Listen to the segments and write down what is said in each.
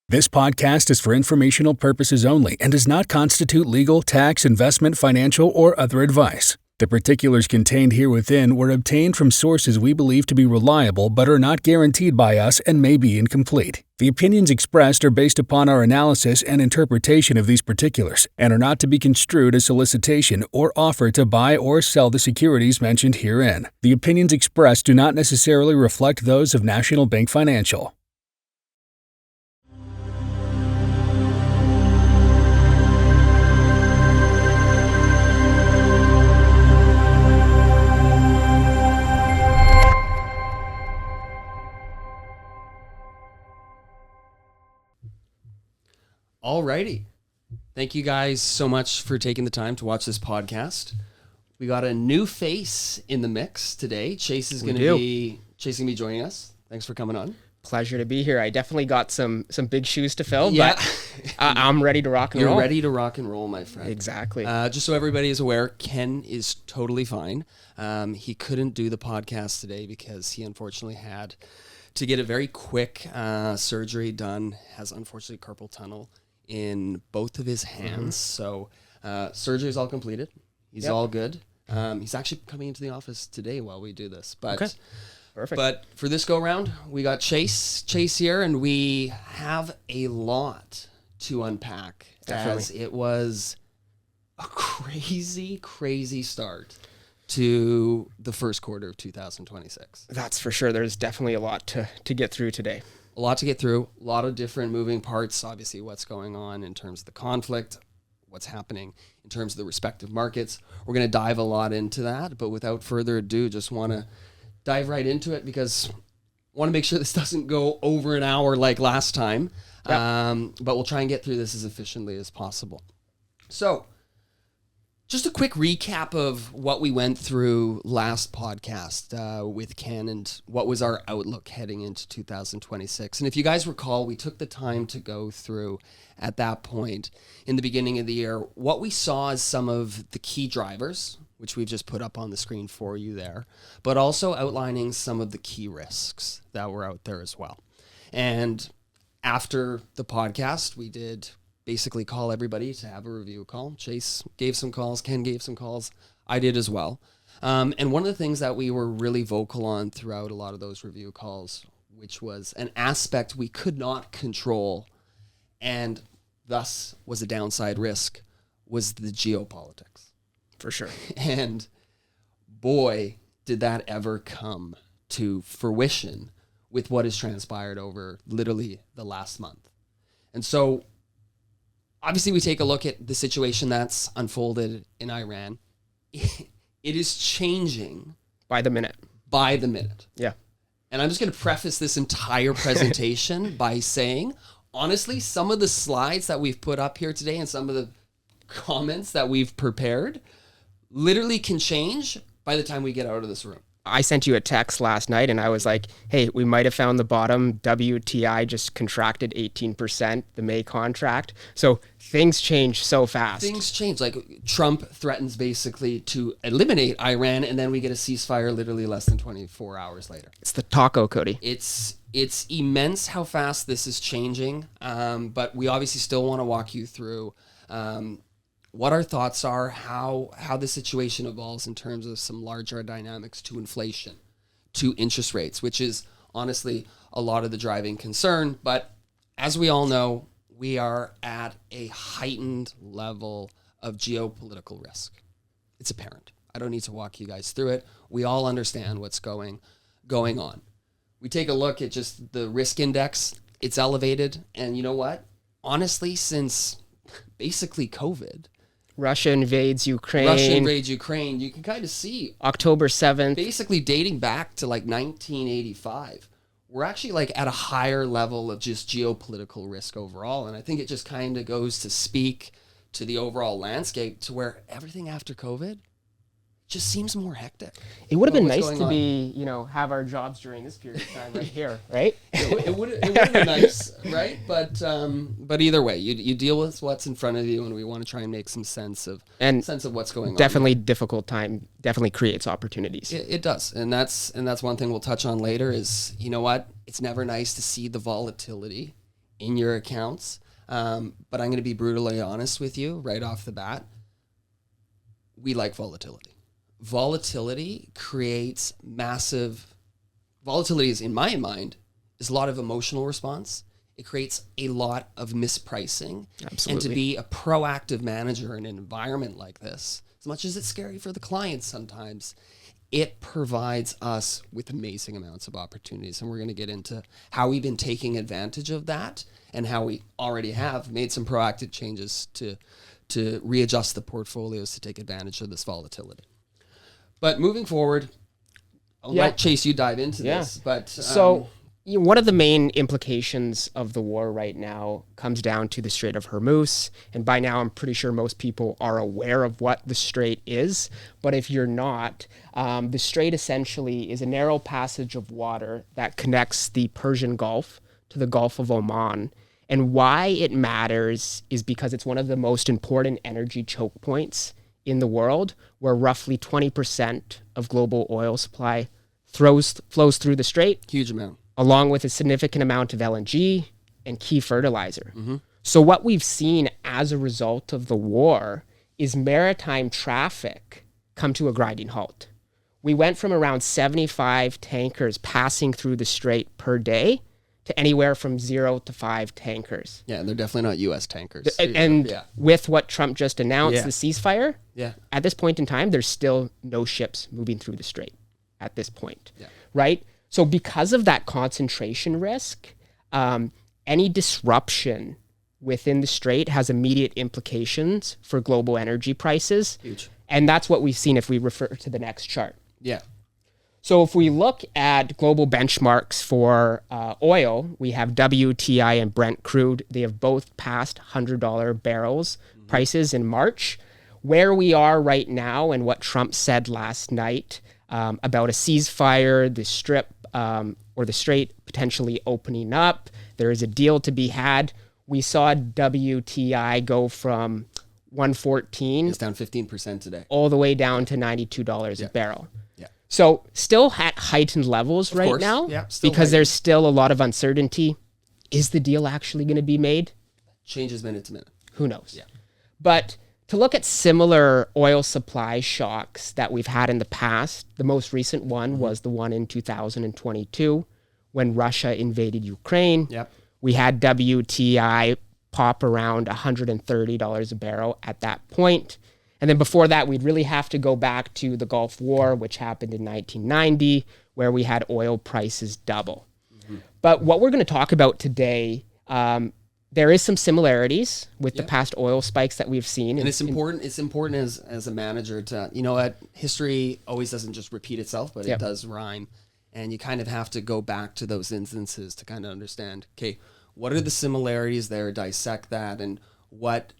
This podcast is for informational purposes only and does not constitute legal, tax, investment, financial, or other advice. The particulars contained herewithin were obtained from sources we believe to be reliable but are not guaranteed by us and may be incomplete. The opinions expressed are based upon our analysis and interpretation of these particulars and are not to be construed as solicitation or offer to buy or sell the securities mentioned herein. The opinions expressed do not necessarily reflect those of National Bank Financial. Alrighty. Thank you guys so much for taking the time to watch this podcast. We got a new face in the mix today. Chase is going to be joining us. Thanks for coming on. Pleasure to be here. I definitely got some big shoes to fill, but I'm ready to rock and roll. You're ready to rock and roll, my friend. Exactly. Just so everybody is aware, Ken is totally fine. He couldn't do the podcast today because he unfortunately had to get a very quick surgery done. Has unfortunately carpal tunnel in both of his hands. So surgery is all completed. He's all good. He's actually coming into the office today while we do this. But okay. Perfect. But for this go round, we got Chase here, and we have a lot to unpack. Definitely. As it was a crazy start to the first quarter of 2026. That's for sure. There's definitely a lot to get through today. A lot to get through, a lot of different moving parts, obviously what's going on in terms of the conflict, what's happening in terms of the respective markets. We're going to dive a lot into that, but without further ado, just want to dive right into it because I want to make sure this doesn't go over an hour like last time, but we'll try and get through this as efficiently as possible. So, just a quick recap of what we went through last podcast with Ken and what was our outlook heading into 2026. And if you guys recall, we took the time to go through at that point in the beginning of the year what we saw as some of the key drivers, which we've just put up on the screen for you there, but also outlining some of the key risks that were out there as well. And after the podcast, we did basically call everybody to have a review call. Chase gave some calls, Ken gave some calls, I did as well. And one of the things that we were really vocal on throughout a lot of those review calls, which was an aspect we could not control and thus was a downside risk, was the geopolitics. For sure. And boy, did that ever come to fruition with what has transpired over literally the last month. And so obviously, we take a look at the situation that's unfolded in Iran. It is changing By the minute. Yeah. And I'm just going to preface this entire presentation by saying, honestly, some of the slides that we've put up here today and some of the comments that we've prepared literally can change by the time we get out of this room. I sent you a text last night and I was like, hey, we might have found the bottom. WTI just contracted 18%, the May contract. So things change so fast. Things change. Like Trump threatens basically to eliminate Iran, and then we get a ceasefire literally less than 24 hours later. It's the taco, Cody. It's immense how fast this is changing, but we obviously still want to walk you through what our thoughts are, how the situation evolves in terms of some larger dynamics to inflation, to interest rates, which is honestly a lot of the driving concern. But as we all know, we are at a heightened level of geopolitical risk. It's apparent. I don't need to walk you guys through it. We all understand what's going on. We take a look at just the risk index. It's elevated. And you know what? Honestly, since basically COVID, Russia invades Ukraine. You can kind of see October 7th. Basically dating back to like 1985. We're actually like at a higher level of just geopolitical risk overall. And I think it just kind of goes to speak to the overall landscape to where everything after COVID just seems more hectic. It would have been nice to be, have our jobs during this period of time right here, right? It would have been nice, right? But either way, you deal with what's in front of you, and we want to try and make some sense of what's going on. Definitely difficult time. Definitely creates opportunities. It does, and that's one thing we'll touch on later. Is you know what? It's never nice to see the volatility in your accounts. But I'm going to be brutally honest with you right off the bat. We like volatility. Volatility creates massive volatility is, in my mind, is a lot of emotional response. It creates a lot of mispricing. Absolutely. And to be a proactive manager in an environment like this, as much as it's scary for the clients sometimes, it provides us with amazing amounts of opportunities. And we're going to get into how we've been taking advantage of that and how we already have made some proactive changes to readjust the portfolios to take advantage of this volatility. But moving forward, I'll let Chase you dive into this. But one of the main implications of the war right now comes down to the Strait of Hormuz. And by now, I'm pretty sure most people are aware of what the Strait is. But if you're not, the Strait essentially is a narrow passage of water that connects the Persian Gulf to the Gulf of Oman. And why it matters is because it's one of the most important energy choke points in the world, where roughly 20% of global oil supply flows through the Strait. Huge amount. Along with a significant amount of LNG and key fertilizer. Mm-hmm. So what we've seen as a result of the war is maritime traffic come to a grinding halt. We went from around 75 tankers passing through the Strait per day to anywhere from 0 to 5 tankers. Yeah, and they're definitely not U.S. tankers. And with what Trump just announced, the ceasefire, at this point in time, there's still no ships moving through the Strait at this point, right? So because of that concentration risk, any disruption within the Strait has immediate implications for global energy prices. Huge. And that's what we've seen if we refer to the next chart. Yeah. So if we look at global benchmarks for oil, we have WTI and Brent crude. They have both passed $100 barrels prices in March. Where we are right now and what Trump said last night about a ceasefire, the strip or the Strait potentially opening up, there is a deal to be had. We saw WTI go from 114. It's down 15% today. All the way down to $92 a barrel. Yeah. So still at heightened levels Of right course. now, because heightened. There's still a lot of uncertainty. Is the deal actually going to be made? Changes minute to minute. Who knows? Yeah. But to look at similar oil supply shocks that we've had in the past, the most recent one was the one in 2022 when Russia invaded Ukraine. Yep. We had WTI pop around $130 a barrel at that point. And then before that, we'd really have to go back to the Gulf War, which happened in 1990, where we had oil prices double. But what we're going to talk about today, there is some similarities with the past oil spikes that we've seen. And it's important. It's important as a manager to, you know what, history always doesn't just repeat itself, but it does rhyme. And you kind of have to go back to those instances to kind of understand, okay, what are the similarities there, dissect that, and what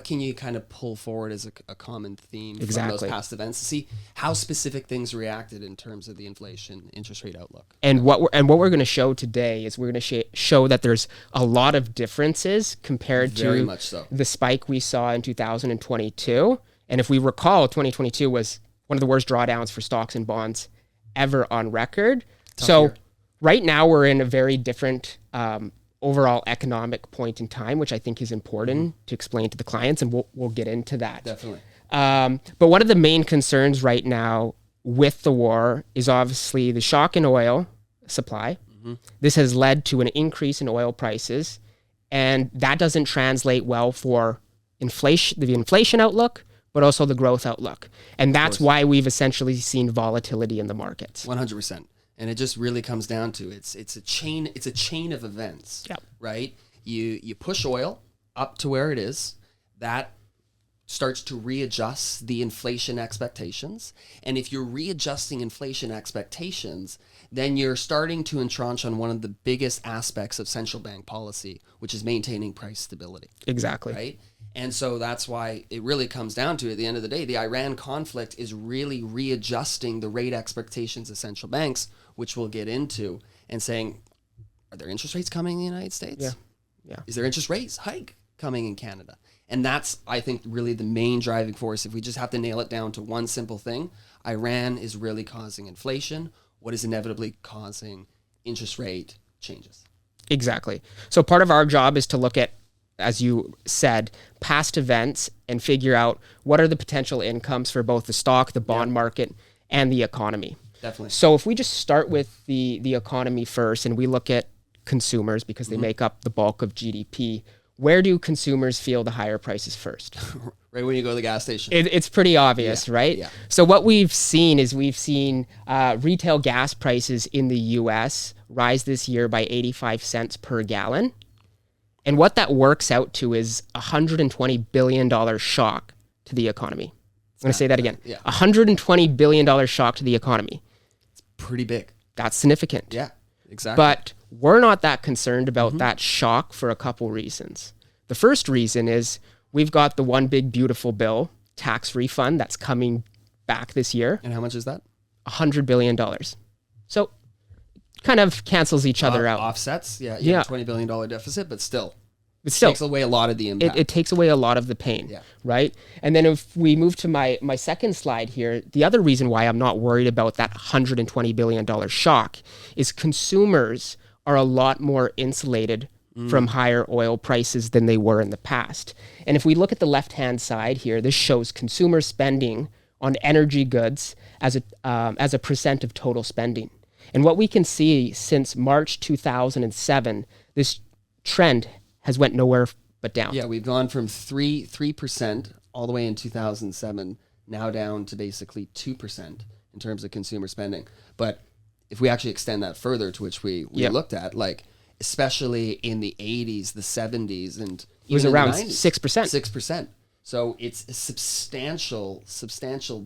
can you kind of pull forward as a common theme from those past events to see how specific things reacted in terms of the inflation interest rate outlook. And what we're going to show today is we're going to show that there's a lot of differences compared Very to much so. the spike we saw in 2022. And if we recall, 2022 was one of the worst drawdowns for stocks and bonds ever on record. Tough year. Right now we're in a very different overall economic point in time, which I think is important to explain to the clients, and we'll get into that. Definitely. But one of the main concerns right now with the war is obviously the shock in oil supply. This has led to an increase in oil prices, and that doesn't translate well for inflation, the inflation outlook, but also the growth outlook. And that's why we've essentially seen volatility in the markets. 100%. And it just really comes down to it's a chain of events. Yep. Right? You push oil up to where it is, that starts to readjust the inflation expectations. And if you're readjusting inflation expectations, then you're starting to entrench on one of the biggest aspects of central bank policy, which is maintaining price stability. Exactly. Right? And so that's why it really comes down to, at the end of the day, the Iran conflict is really readjusting the rate expectations of central banks, which we'll get into, and saying, are there interest rates coming in the United States? Yeah. Is there interest rates hike coming in Canada? And that's, I think, really the main driving force. If we just have to nail it down to one simple thing, Iran is really causing inflation, what is inevitably causing interest rate changes. Exactly. So part of our job is to look at, as you said, past events and figure out what are the potential incomes for both the stock, the bond market, and the economy. Definitely. So if we just start with the economy first and we look at consumers because they make up the bulk of GDP, where do consumers feel the higher prices first? Right when you go to the gas station. It's pretty obvious, right? Yeah. So what we've seen is retail gas prices in the U.S. rise this year by 85 cents per gallon. And what that works out to is $120 billion shock to the economy. I'm going to say that again. Yeah. $120 billion shock to the economy. Pretty big. That's significant. Yeah, exactly. But we're not that concerned about that shock for a couple reasons. The first reason is we've got the one big beautiful bill tax refund that's coming back this year. And how much is that? $100 billion. So kind of cancels each other out. Offsets. Yeah. You have a $20 billion deficit, but still. Takes away a lot of the impact. It takes away a lot of the pain, right? And then if we move to my second slide here, the other reason why I'm not worried about that $120 billion shock is consumers are a lot more insulated from higher oil prices than they were in the past. And if we look at the left-hand side here, this shows consumer spending on energy goods as a percent of total spending. And what we can see since March 2007, this trend has went nowhere but down. Yeah, we've gone from 3% all the way in 2007, now down to basically 2% in terms of consumer spending. But if we actually extend that further, to which we looked at, like especially in the 80s, the 70s, and it was even around the 90s, 6%. 6%. So it's a substantial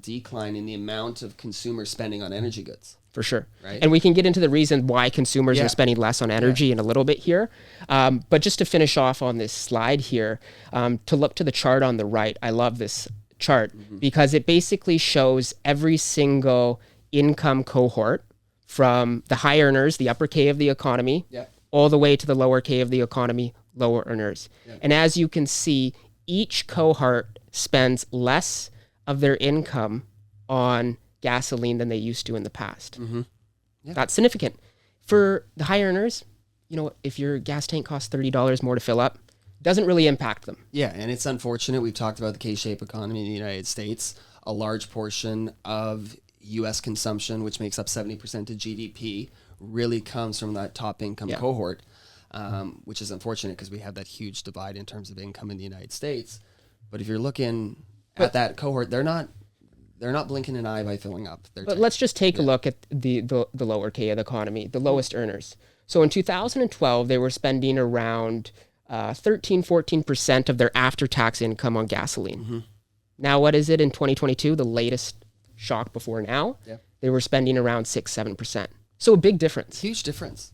decline in the amount of consumer spending on energy goods. For sure. Right. And we can get into the reason why consumers are spending less on energy in a little bit here. But just to finish off on this slide here, to look to the chart on the right, I love this chart because it basically shows every single income cohort from the high earners, the upper K of the economy, all the way to the lower K of the economy, lower earners. And as you can see, each cohort spends less of their income on gasoline than they used to in the past. That's significant. For the high earners, if your gas tank costs $30 more to fill up, doesn't really impact them. Yeah, and it's unfortunate. We've talked about the K-shaped economy in the United States. A large portion of U.S. consumption, which makes up 70% of GDP, really comes from that top income cohort, which is unfortunate because we have that huge divide in terms of income in the United States. But if you're looking at that cohort, they're not blinking an eye by filling up their tank. Let's just take a look at the lower K of the economy, the lowest earners. So in 2012, they were spending around 13-14% of their after-tax income on gasoline. Now, what is it in 2022? The latest shock before now, they were spending around 6-7%. So a big difference. Huge difference,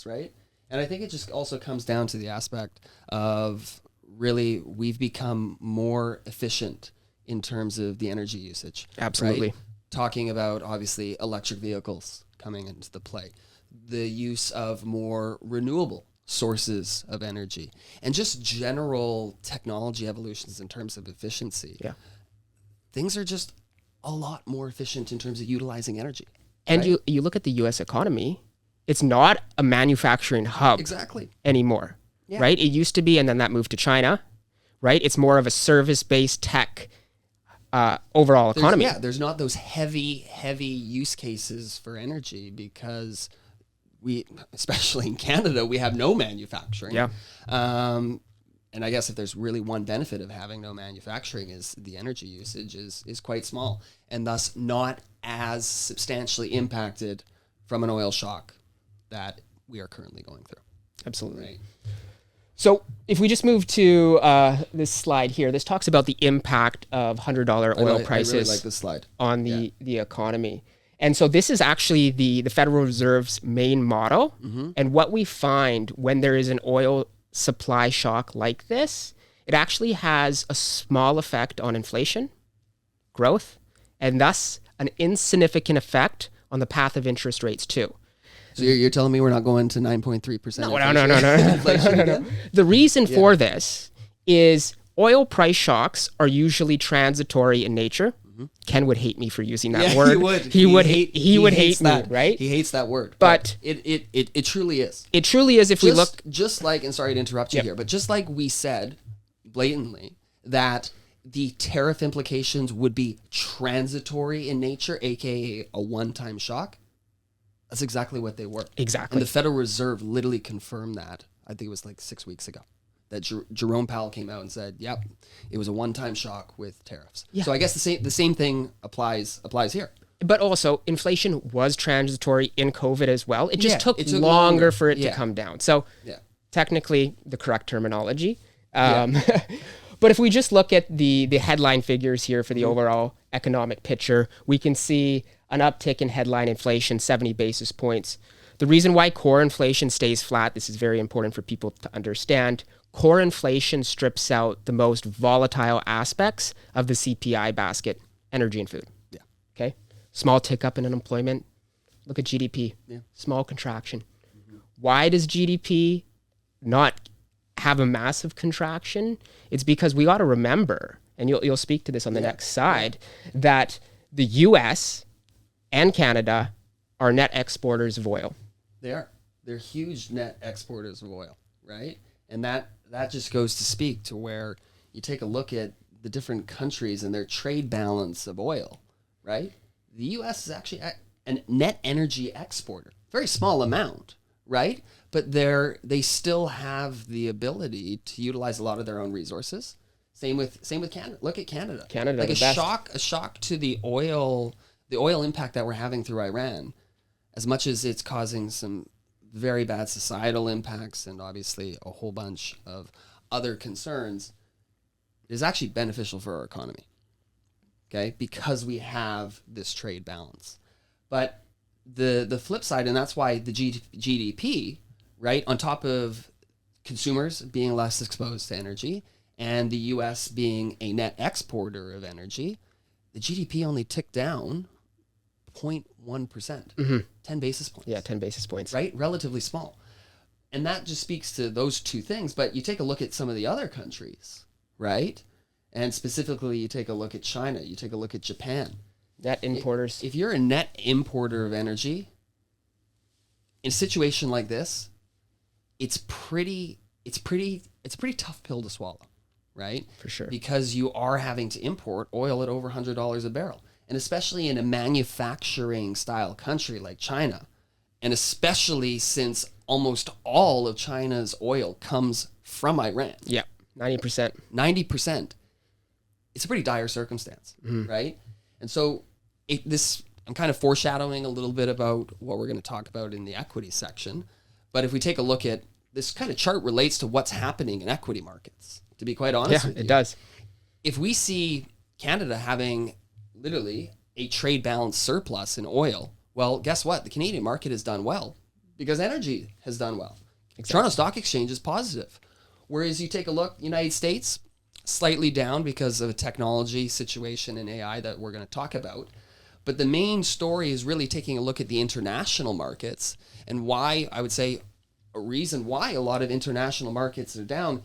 right? And I think it just also comes down to the aspect of really we've become more efficient in terms of the energy usage. Absolutely. Right? Talking about obviously electric vehicles coming into the play, the use of more renewable sources of energy, and just general technology evolutions in terms of efficiency. Things are just a lot more efficient in terms of utilizing energy. And you look at the U.S. economy, it's not a manufacturing hub anymore, right? It used to be, and then that moved to China, right? It's more of a service-based tech overall economy. There's not those heavy use cases for energy because we, especially in Canada, we have no manufacturing. And I guess if there's really one benefit of having no manufacturing is the energy usage is quite small and thus not as substantially impacted from an oil shock that we are currently going through. Absolutely. Right. So if we just move to this slide here, this talks about the impact of $100 oil prices I really like this slide. On the economy. And so this is actually the Federal Reserve's main model. And what we find when there is an oil supply shock like this, it actually has a small effect on inflation, growth, and thus an insignificant effect on the path of interest rates too. So you're telling me we're not going to 9.3%? No. The reason for this is oil price shocks are usually transitory in nature. Ken would hate me for using that Yeah, word. he would. He would hate me, that. right? He hates that word. But it truly is. It truly is. If we look, just like, and sorry to interrupt you here, but just like we said blatantly that the tariff implications would be transitory in nature, aka a one-time shock. That's exactly what they were. Exactly. And the Federal Reserve literally confirmed that. I think it was like 6 weeks ago. That Jerome Powell came out and said, "Yep, it was a one-time shock with tariffs." Yeah. So I guess the same thing applies here. But also, inflation was transitory in COVID as well. It just Yeah, took longer for it to come down. So Yeah. technically, the correct terminology. But if we just look at the headline figures here for the overall economic picture, we can see an uptick in headline inflation, 70 basis points. The reason why core inflation stays flat, this is very important for people to understand. Core inflation strips out the most volatile aspects of the CPI basket, energy and food. Yeah. Okay. Small tick up in unemployment. Look at GDP. Yeah. Small contraction. Why does GDP not have a massive contraction? It's because we got to remember, and you'll speak to this on the next side, that the US and Canada are net exporters of oil. They are. They're huge net exporters of oil, right? And that just goes to speak to where you take a look at the different countries and their trade balance of oil, right? The U.S. is actually a net energy exporter, very small amount, right? But they still have the ability to utilize a lot of their own resources. Same with Canada. Look at Canada. Canada, like the best. a shock to the oil impact that we're having through Iran, as much as it's causing some very bad societal impacts and obviously a whole bunch of other concerns, it is actually beneficial for our economy, okay? Because we have this trade balance. But the flip side, and that's why the GDP, right, on top of consumers being less exposed to energy and the U.S. being a net exporter of energy, the GDP only ticked down 0.1%, 10 basis points. Yeah, 10 basis points. Right? Relatively small. And that just speaks to those two things. But you take a look at some of the other countries, right? And specifically, you take a look at China, you take a look at Japan. Net importers. If you're a net importer of energy, in a situation like this, it's a pretty tough pill to swallow, right? For sure. Because you are having to import oil at over $100 a barrel. And especially in a manufacturing style country like China, and especially since almost all of China's oil comes from Iran. Yeah, 90%. 90%. It's a pretty dire circumstance, right? And so I'm kind of foreshadowing a little bit about what we're going to talk about in the equity section. But if we take a look at this kind of chart relates to what's happening in equity markets, to be quite honest with you. Yeah, it does. If we see Canada having literally a trade balance surplus in oil, well, guess what? The Canadian market has done well because energy has done well. Exactly. Toronto Stock Exchange is positive. Whereas you take a look, United States, slightly down because of a technology situation in AI that we're going to talk about. But the main story is really taking a look at the international markets and why, I would say, a reason why a lot of international markets are down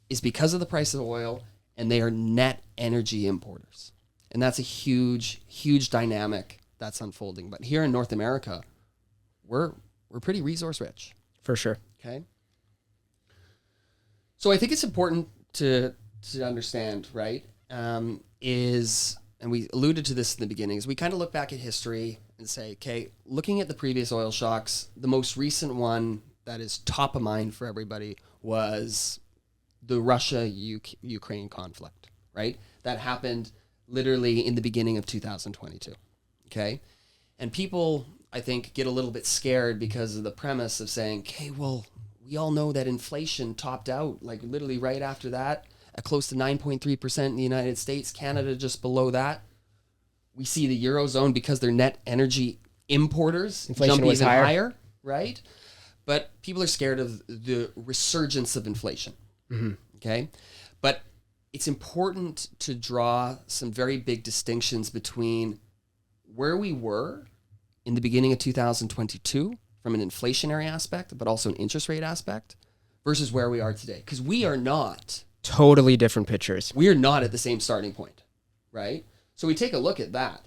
is because of the price of oil, and they are net energy importers. And that's a huge, huge dynamic that's unfolding. But here in North America, we're pretty resource rich. For sure. Okay. So I think it's important to understand, right, and we alluded to this in the beginning, is we kind of look back at history and say, okay, looking at the previous oil shocks, the most recent one that is top of mind for everybody was the Russia-Ukraine conflict, right? That happened literally in the beginning of 2022, okay? And people, I think, get a little bit scared because of the premise of saying, okay, well, we all know that inflation topped out, like literally right after that, at close to 9.3% in the United States, Canada just below that. We see the Eurozone, because they're net energy importers, inflation jump was even higher. higher, right? But people are scared of the resurgence of inflation, okay? But it's important to draw some very big distinctions between where we were in the beginning of 2022 from an inflationary aspect, but also an interest rate aspect, versus where we are today. Because we are not Totally different pictures. at the same starting point, right? So we take a look at that.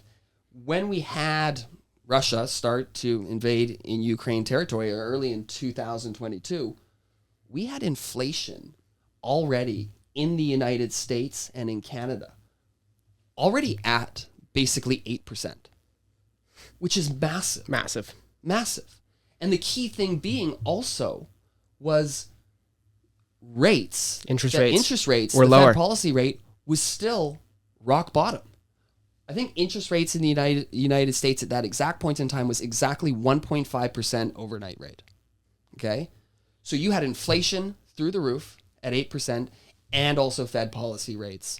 When we had Russia start to invade in Ukraine territory early in 2022, we had inflation already in the United States and in Canada, already at basically 8%, which is massive. Massive. And the key thing being also was interest rates were lower. Fed policy rate was still rock bottom. I think interest rates in the United States at that exact point in time was exactly 1.5% overnight rate. Okay? So you had inflation through the roof at 8% and also Fed policy rates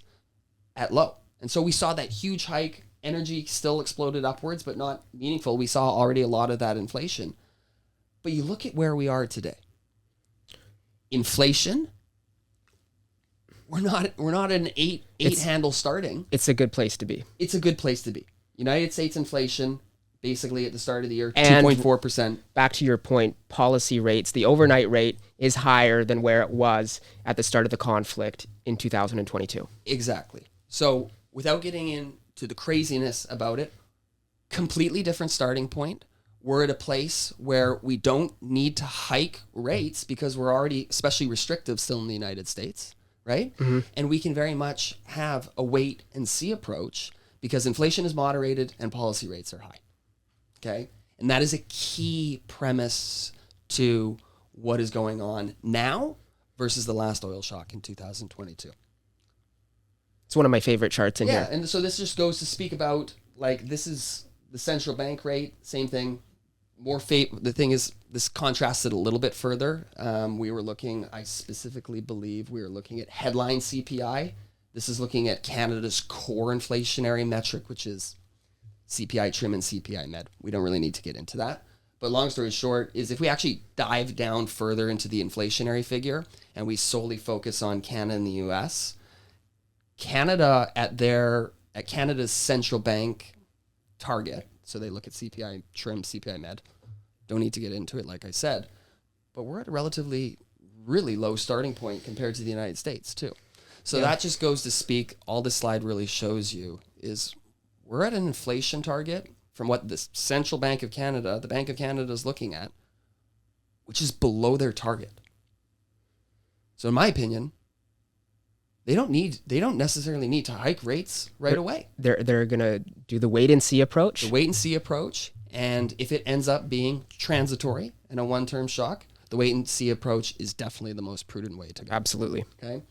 at low. And so we saw that huge hike. Energy still exploded upwards, but not meaningful. We saw already a lot of that inflation. But you look at where we are today. Inflation, we're not an eight handle starting. It's a good place to be. It's a good place to be. United States inflation, basically at the start of the year, 2.4%. Back to your point, policy rates, the overnight rate is higher than where it was at the start of the conflict in 2022. Exactly. So without getting into the craziness about it, completely different starting point. We're at a place where we don't need to hike rates because we're already especially restrictive still in the United States, right? Mm-hmm. And we can very much have a wait and see approach because inflation is moderated and policy rates are high, okay? And that is a key premise to what is going on now versus the last oil shock in 2022. It's one of my favorite charts in here. Yeah, and so this just goes to speak about, like, this is the central bank rate, same thing. The thing is, this contrasts it a little bit further. I specifically believe we were looking at headline CPI. This is looking at Canada's core inflationary metric, which is CPI trim and CPI med. We don't really need to get into that. But long story short is if we actually dive down further into the inflationary figure and we solely focus on Canada and the US, Canada at Canada's central bank target, so they look at CPI trim, CPI med. Don't need to get into it, like I said, but we're at a relatively really low starting point compared to the United States too. So that just goes to speak, all this slide really shows you is we're at an inflation target from what the Central Bank of Canada, the Bank of Canada is looking at, which is below their target. So in my opinion, they don't necessarily need to hike rates away. They're going to do the wait and see approach. The wait and see approach. And if it ends up being transitory and a one-term shock, the wait and see approach is definitely the most prudent way to go. Absolutely. Okay.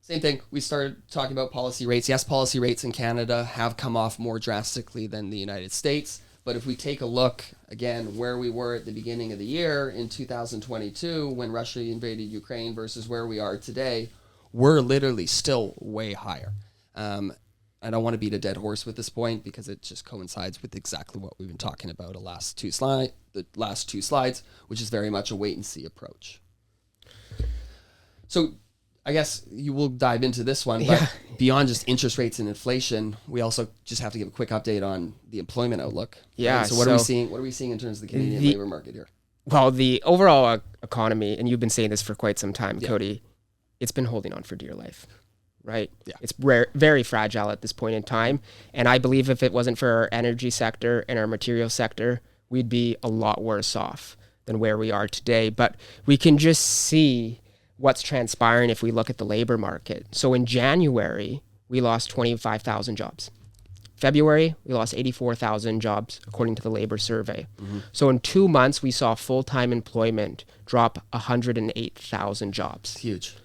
Same thing. We started talking about policy rates. Yes, policy rates in Canada have come off more drastically than the United States. But if we take a look, again, where we were at the beginning of the year in 2022 when Russia invaded Ukraine versus where we are today, we're literally still way higher. I don't want to beat a dead horse with this point because it just coincides with exactly what we've been talking about the last two slides, which is very much a wait-and-see approach. So I guess you will dive into this one, but beyond just interest rates and inflation, we also just have to give a quick update on the employment outlook. Yeah. Right? So what are we seeing? What are we seeing in terms of the Canadian labor market here? Well, the overall economy, and you've been saying this for quite some time, Cody, it's been holding on for dear life, right? Yeah. It's very fragile at this point in time. And I believe if it wasn't for our energy sector and our material sector, we'd be a lot worse off than where we are today. But we can just see what's transpiring if we look at the labor market. So in January, we lost 25,000 jobs. February, we lost 84,000 jobs, according to the labor survey. Mm-hmm. So in 2 months, we saw full-time employment drop 108,000 jobs. It's huge.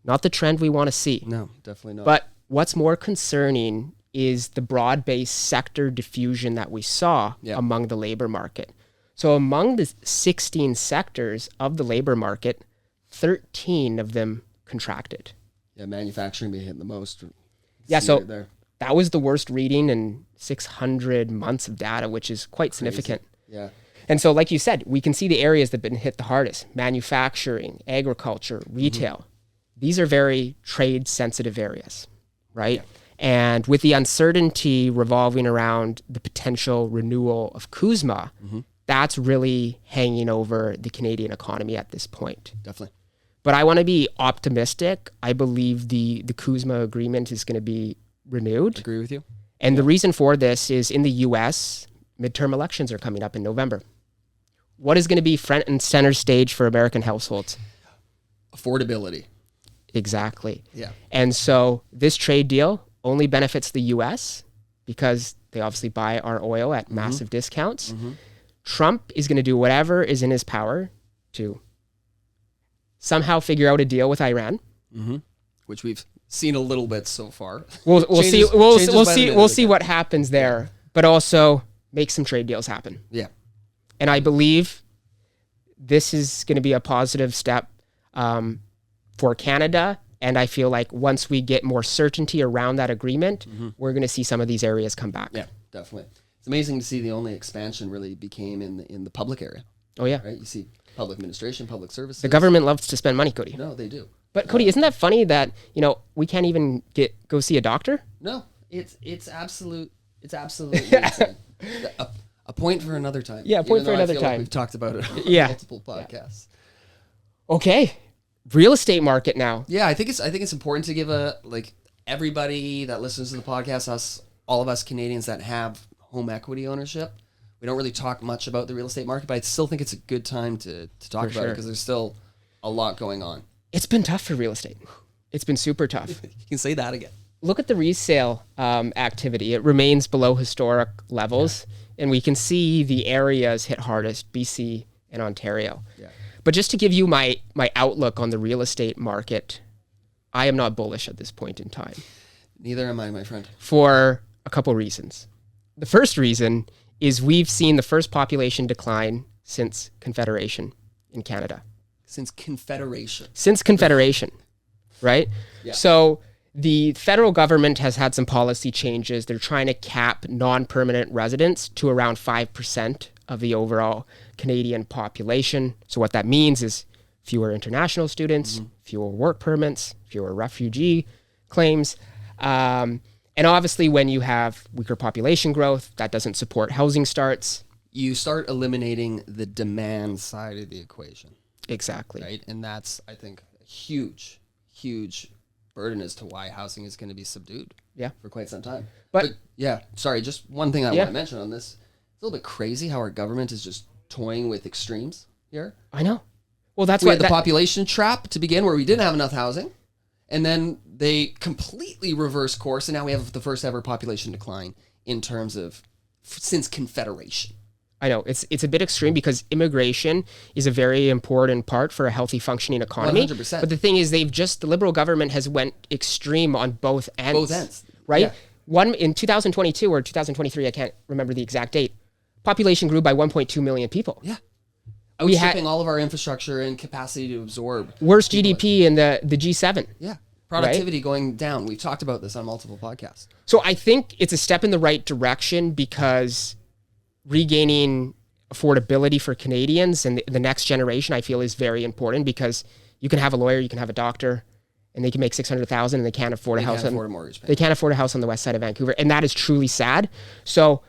Not the trend we want to see. No, definitely not. But what's more concerning is the broad-based sector diffusion that we saw among the labor market. So among the 16 sectors of the labor market, 13 of them contracted. Yeah, manufacturing being hit the most. Yeah, so that was the worst reading in 600 months of data, which is quite significant. Yeah. And so, like you said, we can see the areas that have been hit the hardest: manufacturing, agriculture, retail. Mm-hmm. These are very trade-sensitive areas, right? Yeah. And with the uncertainty revolving around the potential renewal of CUSMA, that's really hanging over the Canadian economy at this point. Definitely. But I want to be optimistic. I believe the CUSMA agreement is going to be renewed. Agree with you. And the reason for this is in the US, midterm elections are coming up in November. What is going to be front and center stage for American households? Affordability. Exactly. Yeah. And so this trade deal only benefits the US because they obviously buy our oil at massive discounts. Trump is going to do whatever is in his power to somehow figure out a deal with Iran. Which we've seen a little bit so far. We'll see. Changes We'll by the see. minute We'll again. see what happens there, but also make some trade deals happen. Yeah. And I believe this is going to be a positive step for Canada. And I feel like once we get more certainty around that agreement, we're going to see some of these areas come back. Yeah, definitely. It's amazing to see the only expansion really became in the public area. Oh yeah. Right? You see public administration, public services. The government loves to spend money, Cody. No, they do. But Cody, isn't that funny that, we can't even go see a doctor? No, it's absolutely insane. A point for another time. Yeah, a point Even for though I another feel like time. we've talked about it on Yeah. multiple podcasts. Okay. Real estate market now. Yeah, I think it's important to give everybody that listens to the podcast, all of us Canadians that have home equity ownership. We don't really talk much about the real estate market, but I still think it's a good time to talk about it because there's still a lot going on. It's been tough for real estate. It's been super tough. You can say that again. Look at the resale activity. It remains below historic levels, and we can see the areas hit hardest, BC and Ontario. Yeah. But just to give you my outlook on the real estate market, I am not bullish at this point in time Neither am I, my friend. for a couple reasons. The first reason is we've seen the first population decline since Confederation in Canada. Since Confederation. Right? Yeah. So the federal government has had some policy changes. They're trying to cap non-permanent residents to around 5% of the overall Canadian population. So what that means is fewer international students, fewer work permits, fewer refugee claims. And obviously when you have weaker population growth, that doesn't support housing starts. You start eliminating the demand side of the equation. Exactly. Right? And that's, I think, a huge burden as to why housing is going to be subdued for quite some time. But yeah, sorry, just one thing I want to mention on this. It's a little bit crazy how our government is just toying with extremes here. I know. Well, that's We why had the population trap to begin where we didn't have enough housing. And then they completely reverse course. And now we have the first ever population decline in terms of since Confederation. I know it's a bit extreme because immigration is a very important part for a healthy functioning economy. 100%. But the thing is, the liberal government has went extreme on both ends. Both ends, right? yeah. One in 2022 or 2023, I can't remember the exact date. Population grew by 1.2 million people. Yeah. We Outstripping all of our infrastructure and capacity to absorb. Worst GDP in the G7. Yeah. Productivity going down. We've talked about this on multiple podcasts. So I think it's a step in the right direction because regaining affordability for Canadians and the next generation, I feel, is very important because you can have a lawyer, you can have a doctor, and they can make $600,000 and they can't afford a house. Can't afford a mortgage payment. They can't afford a house on the west side of Vancouver, and that is truly sad. So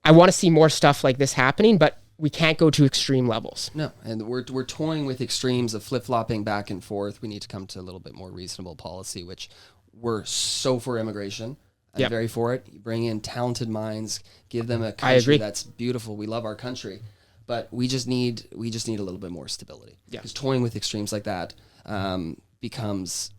I want to see more stuff like this happening, but we can't go to extreme levels. No, and we're toying with extremes of flip-flopping back and forth. We need to come to a little bit more reasonable policy, which we're so for immigration. I'm very for it. You bring in talented minds, give them a country that's beautiful. We love our country, but we just need a little bit more stability. Yeah, because toying with extremes like that becomes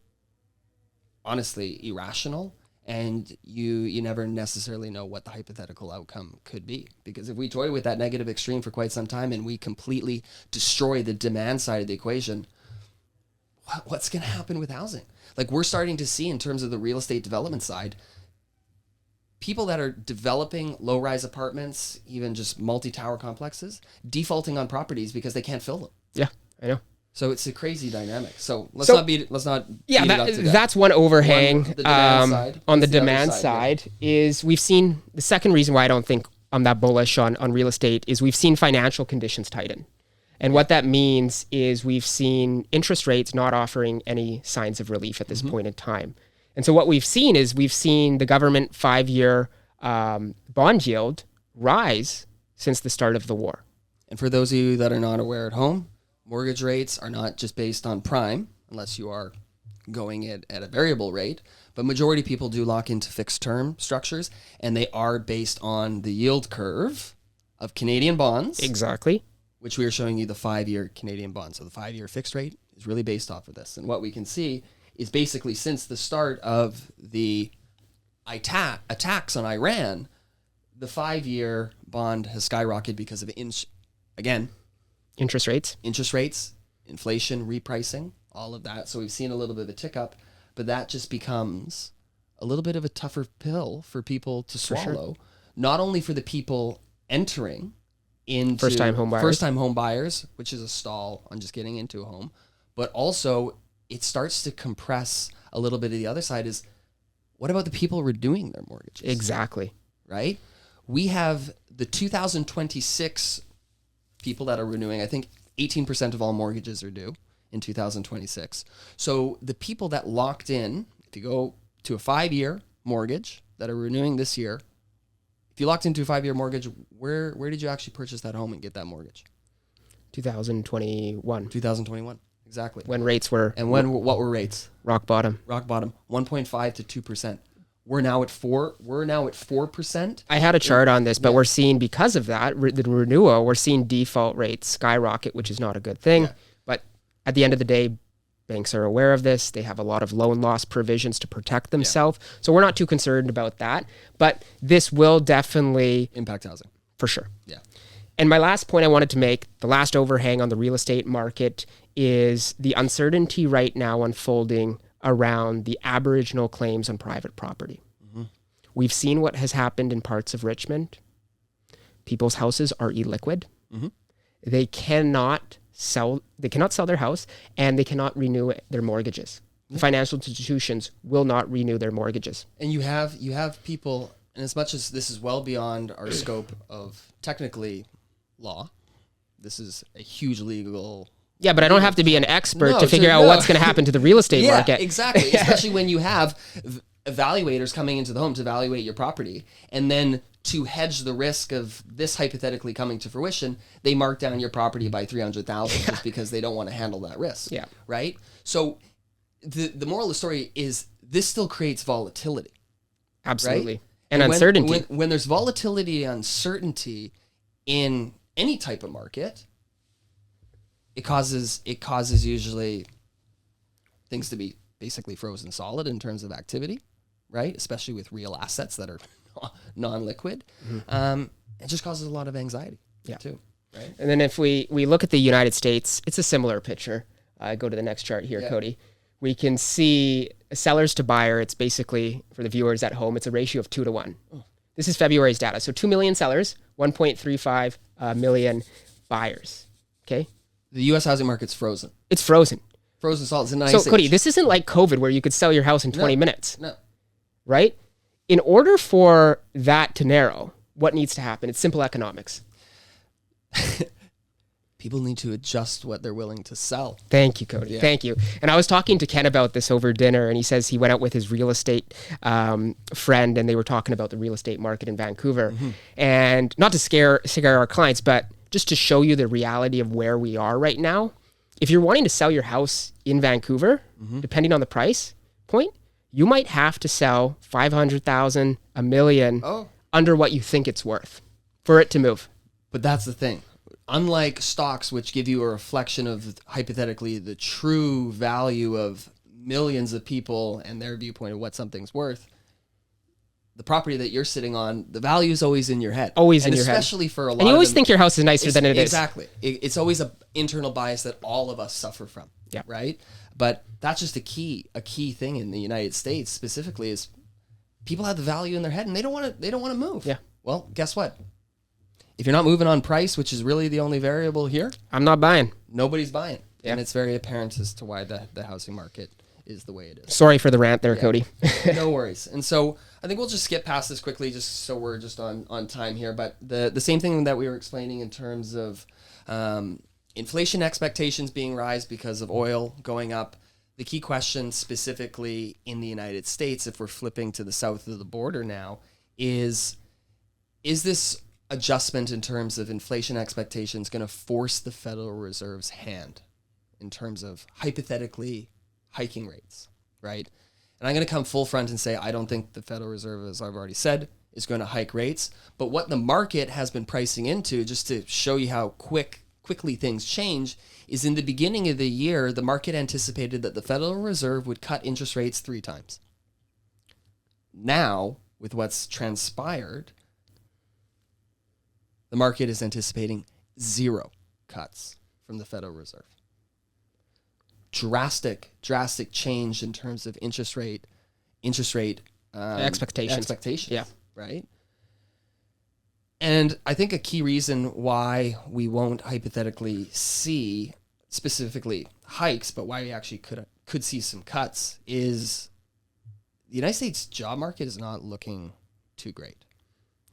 honestly irrational, and you never necessarily know what the hypothetical outcome could be. Because if we toy with that negative extreme for quite some time and we completely destroy the demand side of the equation, what's going to happen with housing? Like we're starting to see in terms of the real estate development side, people that are developing low-rise apartments, even just multi-tower complexes, defaulting on properties because they can't fill them. Yeah, I know. So it's a crazy dynamic. So let's not beat it up to death. That's one overhang on the demand side, side is we've seen the second reason why I don't think I'm that bullish on real estate is we've seen financial conditions tighten. And what that means is we've seen interest rates not offering any signs of relief at this point in time. And so what we've seen is the government 5-year bond yield rise since the start of the war. And for those of you that are not aware at home, mortgage rates are not just based on prime, unless you are going at a variable rate, but majority of people do lock into fixed term structures, and they are based on the yield curve of Canadian bonds. Exactly. Which we are showing you the 5-year Canadian bond. So the 5-year fixed rate is really based off of this. And what we can see is basically since the start of the attacks on Iran, the 5-year bond has skyrocketed because of, Interest rates, inflation, repricing, all of that. So we've seen a little bit of a tick up, but that just becomes a little bit of a tougher pill for people to swallow, not only for the people entering into first-time home buyers, which is a stall on just getting into a home, but also it starts to compress a little bit of the other side is, what about the people renewing their mortgages? Exactly. Right? We have the 2026 people that are renewing. I think 18% of all mortgages are due in 2026. So the people that locked in, if you go to a 5-year mortgage that are renewing this year, if you locked into a 5-year mortgage, where did you actually purchase that home and get that mortgage? 2021. 2021, exactly. When rates were... And what were rates? Rock bottom. 1.5 to 2%. We're now at 4%. I had a chart on this, but we're seeing, because of that, the renewal, we're seeing default rates skyrocket, which is not a good thing. Yeah. But at the end of the day, banks are aware of this. They have a lot of loan loss provisions to protect themselves. Yeah. So we're not too concerned about that. But this will definitely... impact housing. For sure. Yeah. And my last point I wanted to make, the last overhang on the real estate market, is the uncertainty right now unfolding around the Aboriginal claims on private property. Mm-hmm. We've seen what has happened in parts of Richmond. People's houses are illiquid. Mm-hmm. They cannot sell their house, and they cannot renew their mortgages. Mm-hmm. Financial institutions will not renew their mortgages. And you have people, and as much as this is well beyond our scope of technically law, this is a huge legal... Yeah, but I don't have to be an expert to figure out what's going to happen to the real estate market. Exactly. Especially when you have evaluators coming into the home to evaluate your property, and then to hedge the risk of this hypothetically coming to fruition, they mark down your property by $300,000 just because they don't want to handle that risk. Yeah. Right. So the moral of the story is this still creates volatility. Absolutely. Right? And uncertainty. When there's volatility and uncertainty in any type of market, it causes usually things to be basically frozen solid in terms of activity, right? Especially with real assets that are non-liquid. Mm-hmm. It just causes a lot of anxiety too, right? And then if we look at the United States, it's a similar picture. Go to the next chart here, Cody. We can see sellers to buyer. It's basically, for the viewers at home, it's a ratio of 2 to 1. Oh. This is February's data. So 2 million sellers, 1.35 million buyers. Okay. The U.S. housing market's frozen. It's frozen. Frozen solid. It's an ice So, age. Cody, this isn't like COVID where you could sell your house in 20 minutes. No. Right? In order for that to narrow, what needs to happen? It's simple economics. People need to adjust what they're willing to sell. Thank you, Cody. Yeah. Thank you. And I was talking to Ken about this over dinner, and he says he went out with his real estate friend, and they were talking about the real estate market in Vancouver. Mm-hmm. And not to scare our clients, but just to show you the reality of where we are right now. If you're wanting to sell your house in Vancouver, depending on the price point, you might have to sell $500,000, $1 million under what you think it's worth for it to move. But that's the thing. Unlike stocks, which give you a reflection of hypothetically the true value of millions of people and their viewpoint of what something's worth, the property that you're sitting on, the value is always in your head. Always in your head. Especially for a lot of And you always think your house is nicer than it is. Exactly. It's always an internal bias that all of us suffer from. Yeah. Right? But that's just a key thing in the United States specifically is people have the value in their head and they don't want to move. Yeah. Well, guess what? If you're not moving on price, which is really the only variable here, I'm not buying. Nobody's buying. Yeah. And it's very apparent as to why the housing market is the way it is. Sorry for the rant there, Cody. No worries. And so I think we'll just skip past this quickly just so we're just on time here. But the same thing that we were explaining in terms of inflation expectations being rise because of oil going up. The key question specifically in the United States, if we're flipping to the south of the border now, is this adjustment in terms of inflation expectations going to force the Federal Reserve's hand in terms of hypothetically hiking rates? right? And I'm going to come full front and say I don't think the Federal Reserve, as I've already said, is going to hike rates. But what the market has been pricing into, just to show you how quickly things change, is in the beginning of the year, the market anticipated that the Federal Reserve would cut interest rates 3 times. Now, with what's transpired, the market is anticipating 0 cuts from the Federal Reserve. Drastic change in terms of interest rate expectations. Yeah. Right. And I think a key reason why we won't hypothetically see specifically hikes, but why we actually could see some cuts is the United States job market is not looking too great.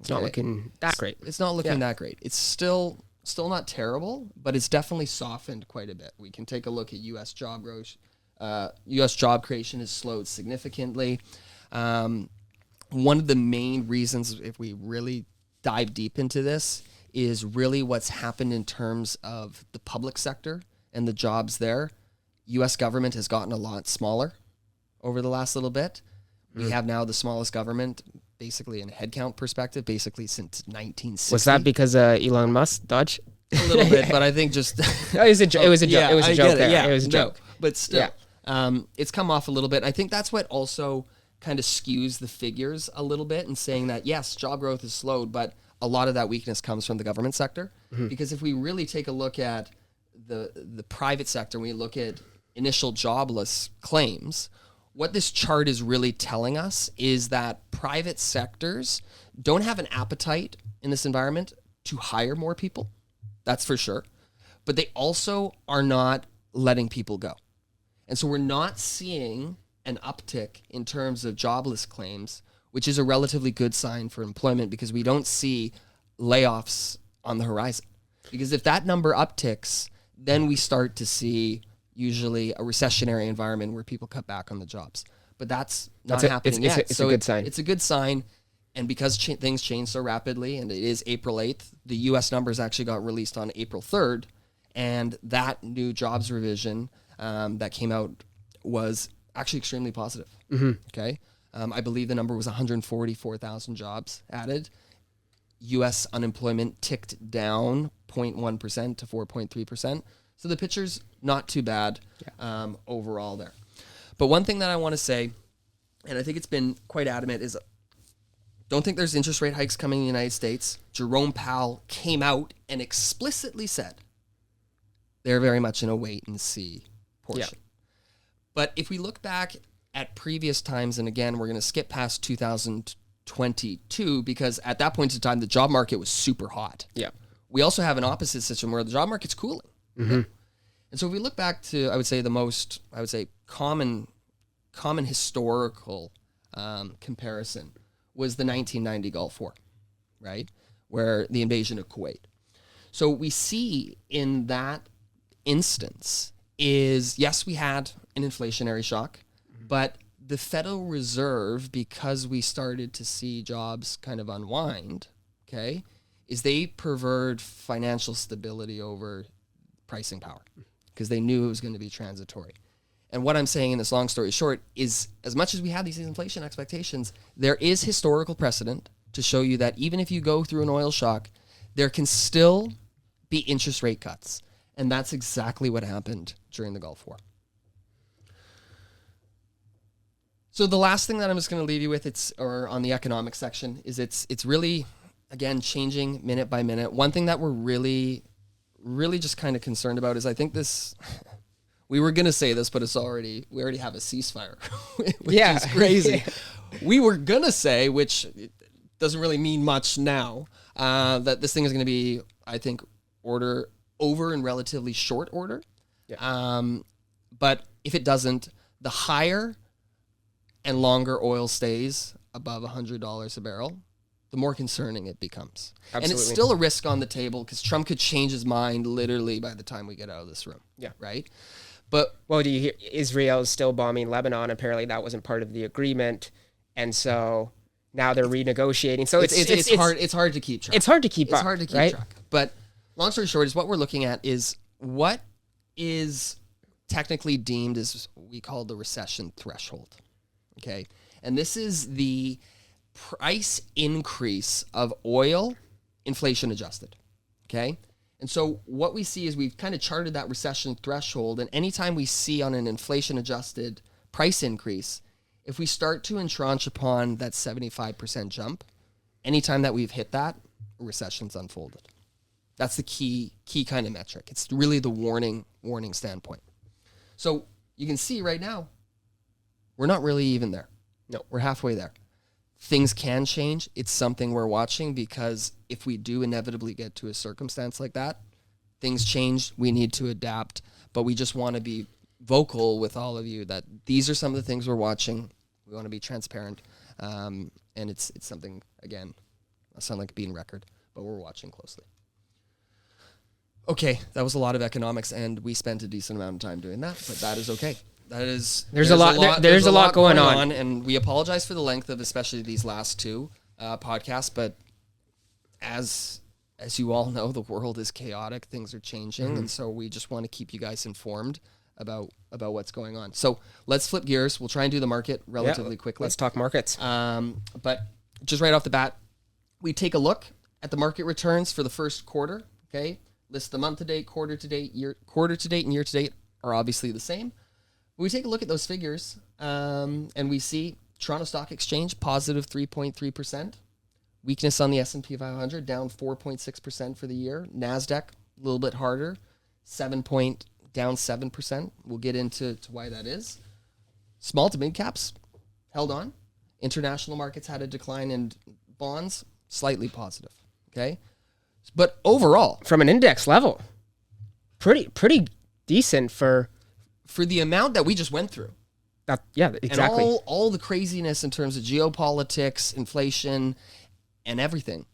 It's not looking that great. It's not looking that great. It's still not terrible, but it's definitely softened quite a bit. We can take a look at U.S. job growth. U.S. job creation has slowed significantly. One of the main reasons, if we really dive deep into this, is really what's happened in terms of the public sector and the jobs there. U.S. government has gotten a lot smaller over the last little bit. We have now the smallest government, basically in a headcount perspective, basically since 1960. Was that because Elon Musk dodge? A little bit, but I think just it was a joke. It was a joke. It was a joke. Yeah, it was a joke. But still, it's come off a little bit. I think that's what also kind of skews the figures a little bit and saying that, yes, job growth has slowed, but a lot of that weakness comes from the government sector. Because if we really take a look at the private sector, we look at initial jobless claims, what this chart is really telling us is that private sectors don't have an appetite in this environment to hire more people. That's for sure. But they also are not letting people go. And so we're not seeing an uptick in terms of jobless claims, which is a relatively good sign for employment because we don't see layoffs on the horizon. Because if that number upticks, then we start to see usually a recessionary environment where people cut back on the jobs. But that's not happening yet. It's a good sign. It's a good sign. And because things change so rapidly, and it is April 8th, the U.S. numbers actually got released on April 3rd, and that new jobs revision that came out was actually extremely positive. Okay, I believe the number was 144,000 jobs added. U.S. unemployment ticked down 0.1% to 4.3%. So the picture's not too bad overall there. But one thing that I want to say, and I think it's been quite adamant, is don't think there's interest rate hikes coming in the United States. Jerome Powell came out and explicitly said they're very much in a wait and see portion. But if we look back at previous times, and again, we're going to skip past 2022 because at that point in time, the job market was super hot. We also have an opposite system where the job market's cooling. And so if we look back to, I would say, the most, common historical comparison was the 1990 Gulf War, right? Where the invasion of Kuwait. So we see in that instance is, yes, we had an inflationary shock, but the Federal Reserve, because we started to see jobs kind of unwind, okay, is they preferred financial stability over pricing power because they knew it was going to be transitory. And what I'm saying in this long story short is, as much as we have these inflation expectations, there is historical precedent to show you that even if you go through an oil shock, there can still be interest rate cuts. And that's exactly what happened during the Gulf War. So the last thing that I'm just going to leave you with, or on the economic section, is it's really, again, changing minute by minute. One thing that we're really just kind of concerned about is, I think this, we were going to say this, but we already have a ceasefire, which is crazy. We were going to say, which doesn't really mean much now, that this thing is going to be, I think, over in relatively short order. But if it doesn't, the higher and longer oil stays above $100 a barrel, the more concerning it becomes. Absolutely. And it's still a risk on the table because Trump could change his mind literally by the time we get out of this room. Right? But do you hear Israel is still bombing Lebanon? Apparently that wasn't part of the agreement. And so now they're renegotiating. So it's hard to keep track. It's hard to keep track. But long story short is what we're looking at is what is technically deemed as we call the recession threshold. Okay. And this is the price increase of oil, inflation adjusted. Okay. And so what we see is we've kind of charted that recession threshold. And anytime we see on an inflation adjusted price increase, if we start to entrench upon that 75% jump, anytime that we've hit that, a recession's unfolded. That's the key kind of metric. It's really the warning standpoint. So you can see right now, we're not really even there. No, we're halfway there. Things can change. It's something we're watching, because if we do inevitably get to a circumstance like that, things change. We need to adapt, but we just want to be vocal with all of you that these are some of the things we're watching. We want to be transparent. And it's something, again, I sound like a beaten record, but we're watching closely. Okay, that was a lot of economics, and we spent a decent amount of time doing that, but that is okay. There's a lot going on, and we apologize for the length of especially these last two podcasts. But as you all know, the world is chaotic; things are changing, and so we just want to keep you guys informed about what's going on. So let's flip gears. We'll try and do the market relatively quickly. Let's talk markets. But just right off the bat, we take a look at the market returns for the first quarter. Okay, list the month to date, quarter to date, and year to date are obviously the same. We take a look at those figures, and we see Toronto Stock Exchange positive 3.3%, weakness on the S&P 500 down 4.6% for the year. Nasdaq a little bit harder, down 7%. We'll get into why that is. Small to mid caps held on. International markets had a decline, in bonds slightly positive. Okay, but overall, from an index level, pretty decent for the amount that we just went through. Yeah, exactly. And all the craziness in terms of geopolitics, inflation, and everything.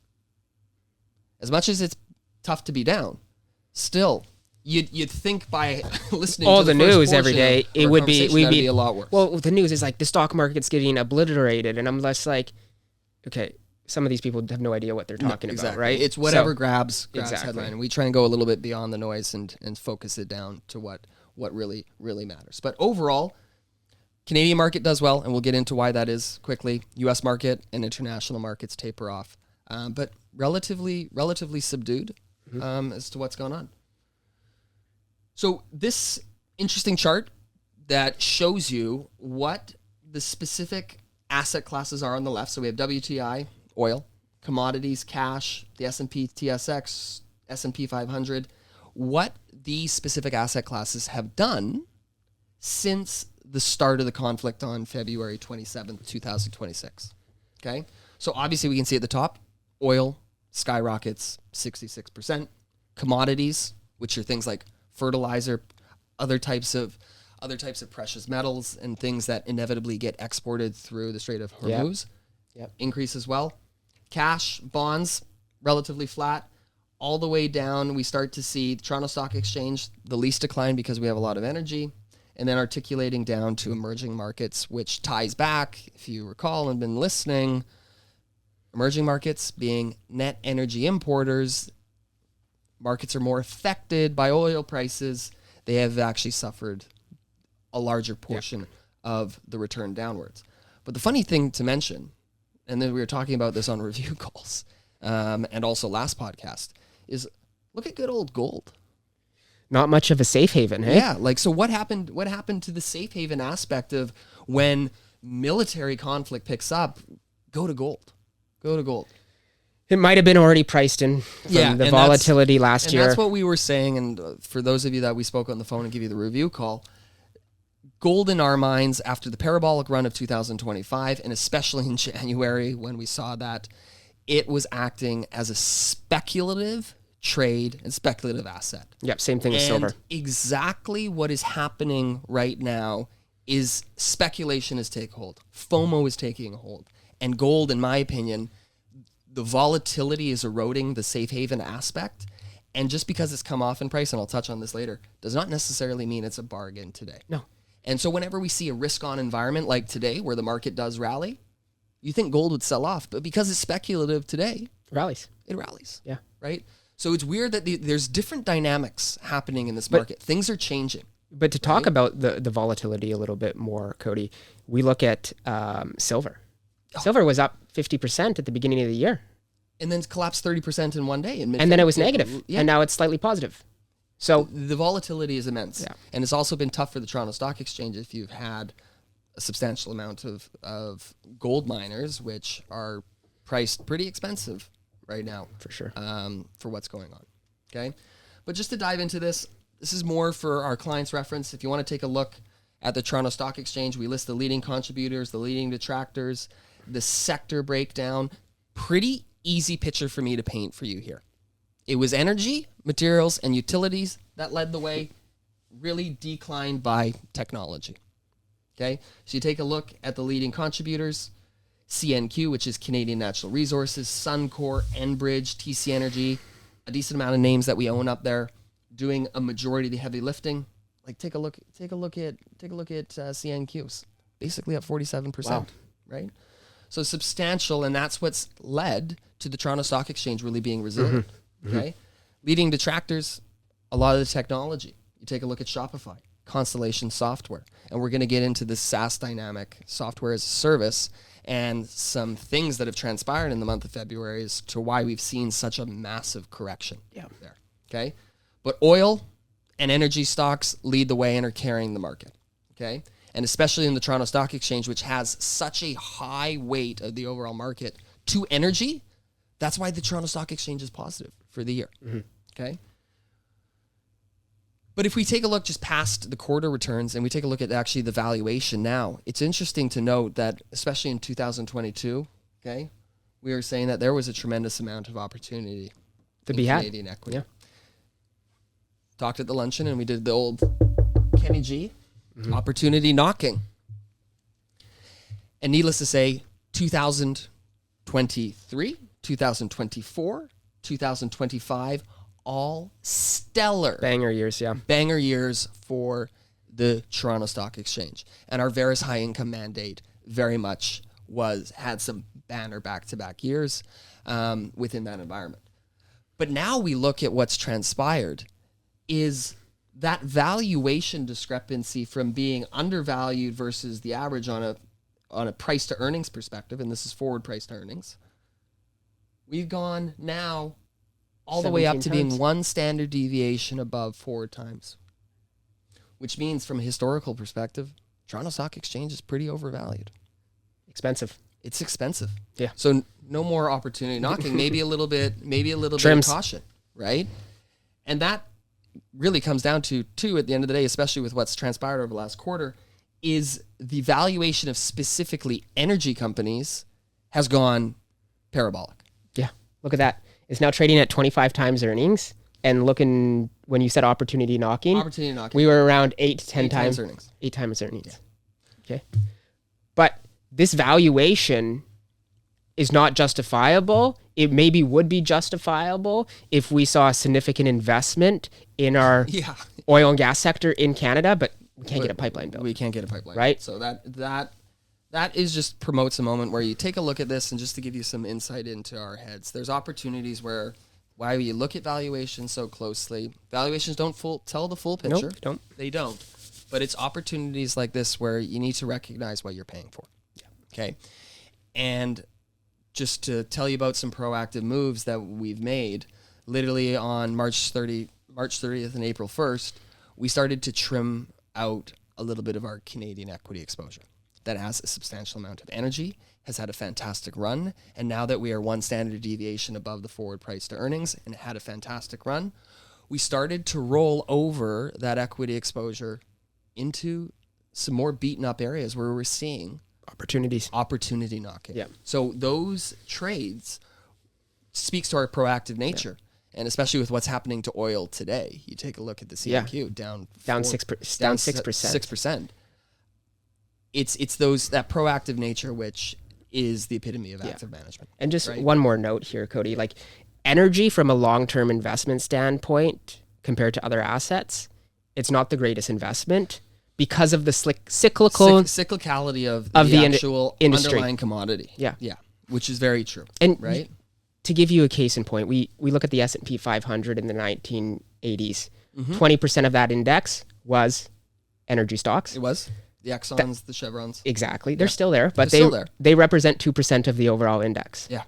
As much as it's tough to be down, still, you'd think by listening all to the news every day, we'd be a lot worse. Well, the news is like the stock market's getting obliterated, and I'm less like, okay, some of these people have no idea what they're talking about, right? It's whatever grabs headline, and we try and go a little bit beyond the noise and focus it down to what really matters. But overall, Canadian market does well, and we'll get into why that is quickly. U.S. market and international markets taper off, but relatively subdued as to what's going on. So this interesting chart that shows you what the specific asset classes are on the left. So we have WTI, oil, commodities, cash, the S&P TSX, S&P 500, what these specific asset classes have done since the start of the conflict on February 27th, 2026. Okay? So obviously we can see at the top, oil skyrockets 66%. Commodities, which are things like fertilizer, other types of precious metals and things that inevitably get exported through the Strait of Hormuz, increase as well. Cash, bonds, relatively flat. All the way down, we start to see Toronto Stock Exchange, the least decline because we have a lot of energy, and then articulating down to emerging markets, which ties back, if you recall and been listening, emerging markets being net energy importers. Markets are more affected by oil prices. They have actually suffered a larger portion of the return downwards. But the funny thing to mention, and then we were talking about this on review calls, and also last podcast, is look at good old gold. Not much of a safe haven, hey? Yeah, like, so what happened to the safe haven aspect of when military conflict picks up, go to gold. It might have been already priced in from the volatility last year. And that's what we were saying, and for those of you that we spoke on the phone and give you the review call, gold in our minds after the parabolic run of 2025, and especially in January when we saw that, it was acting as a speculative trade and speculative asset. Yep, same thing as silver. Exactly what is happening right now is speculation is taking hold. FOMO is taking hold. And gold, in my opinion, the volatility is eroding the safe haven aspect. And just because it's come off in price, and I'll touch on this later, does not necessarily mean it's a bargain today. No. And so whenever we see a risk-on environment like today where the market does rally, you think gold would sell off. But because it's speculative today, it rallies. Yeah. Right? So it's weird that there's different dynamics happening in this market. Things are changing. But to talk about the volatility a little bit more, Cody, we look at silver. Silver was up 50% at the beginning of the year. And then collapsed 30% in one day. And then it was negative. And now it's slightly positive. So the volatility is immense. Yeah. And it's also been tough for the Toronto Stock Exchange if you've had a substantial amount of gold miners, which are priced pretty expensive right now. For sure. For what's going on. Okay. But just to dive into this is more for our clients' reference. If you want to take a look at the Toronto Stock Exchange, we list the leading contributors, the leading detractors, the sector breakdown. Pretty easy picture for me to paint for you here. It was energy, materials, and utilities that led the way, really declined by technology. Okay, so you take a look at the leading contributors, CNQ, which is Canadian Natural Resources, Suncor, Enbridge, TC Energy, a decent amount of names that we own up there, doing a majority of the heavy lifting. Like take a look at CNQs, basically up 47%. Wow. Right? So substantial, and that's what's led to the Toronto Stock Exchange really being resilient. Okay, leading detractors, a lot of the technology. You take a look at Shopify, Constellation Software, and we're going to get into this SaaS dynamic, software as a service, and some things that have transpired in the month of February as to why we've seen such a massive correction there. Okay, but oil and energy stocks lead the way and are carrying the market. Okay, and especially in the Toronto Stock Exchange, which has such a high weight of the overall market to energy. That's why the Toronto Stock Exchange is positive for the year. Okay. But if we take a look just past the quarter returns and we take a look at actually the valuation now, it's interesting to note that, especially in 2022, okay, we were saying that there was a tremendous amount of opportunity to be had. Canadian equity. Yeah. Talked at the luncheon and we did the old Kenny G opportunity knocking. And needless to say, 2023, 2024, 2025, all stellar. Banger years, yeah. Banger years for the Toronto Stock Exchange. And our Veris high income mandate very much had some banner back-to-back years within that environment. But now we look at what's transpired is that valuation discrepancy from being undervalued versus the average on a price to earnings perspective, and this is forward price to earnings. We've gone now all the way up to being one standard deviation above 4 times, which means from a historical perspective, Toronto Stock Exchange is pretty overvalued. Expensive. It's expensive. Yeah. So no more opportunity knocking, maybe a little bit of caution, right? And that really comes down to at the end of the day, especially with what's transpired over the last quarter, is the valuation of specifically energy companies has gone parabolic. Yeah. Look at that. It's now trading at 25 times earnings. And looking, when you said opportunity knocking, we were around 8 to 10 times earnings. 8 times earnings. Yeah. Okay. But this valuation is not justifiable. It maybe would be justifiable if we saw a significant investment in our oil and gas sector in Canada, but we can't get a pipeline built. We can't get a pipeline. Right. So that is just promotes a moment where you take a look at this, and just to give you some insight into our heads, there's opportunities why you look at valuations so closely. Valuations don't tell the full picture. Nope, They don't. But it's opportunities like this where you need to recognize what you're paying for. Yeah. Okay. And just to tell you about some proactive moves that we've made, literally on March 30th and April 1st, we started to trim out a little bit of our Canadian equity exposure that has a substantial amount of energy, has had a fantastic run, and now that we are one standard deviation above the forward price to earnings and had a fantastic run, we started to roll over that equity exposure into some more beaten up areas where we're seeing opportunity knocking. Yeah. So those trades speaks to our proactive nature. Yeah. And especially with what's happening to oil today, you take a look at the CNQ down 6%. It's that proactive nature which is the epitome of active management. And just one more note here, Cody, like energy from a long-term investment standpoint compared to other assets, it's not the greatest investment because of the cyclicality of the actual industry. Underlying commodity. Yeah. Which is very true. And right? To give you a case in point, we look at the S&P 500 in the 1980s. 20% of that index was energy stocks. It was. The Exxons, the Chevrons. Exactly. They're still there, but They're still there. they represent 2% of the overall index. Yeah.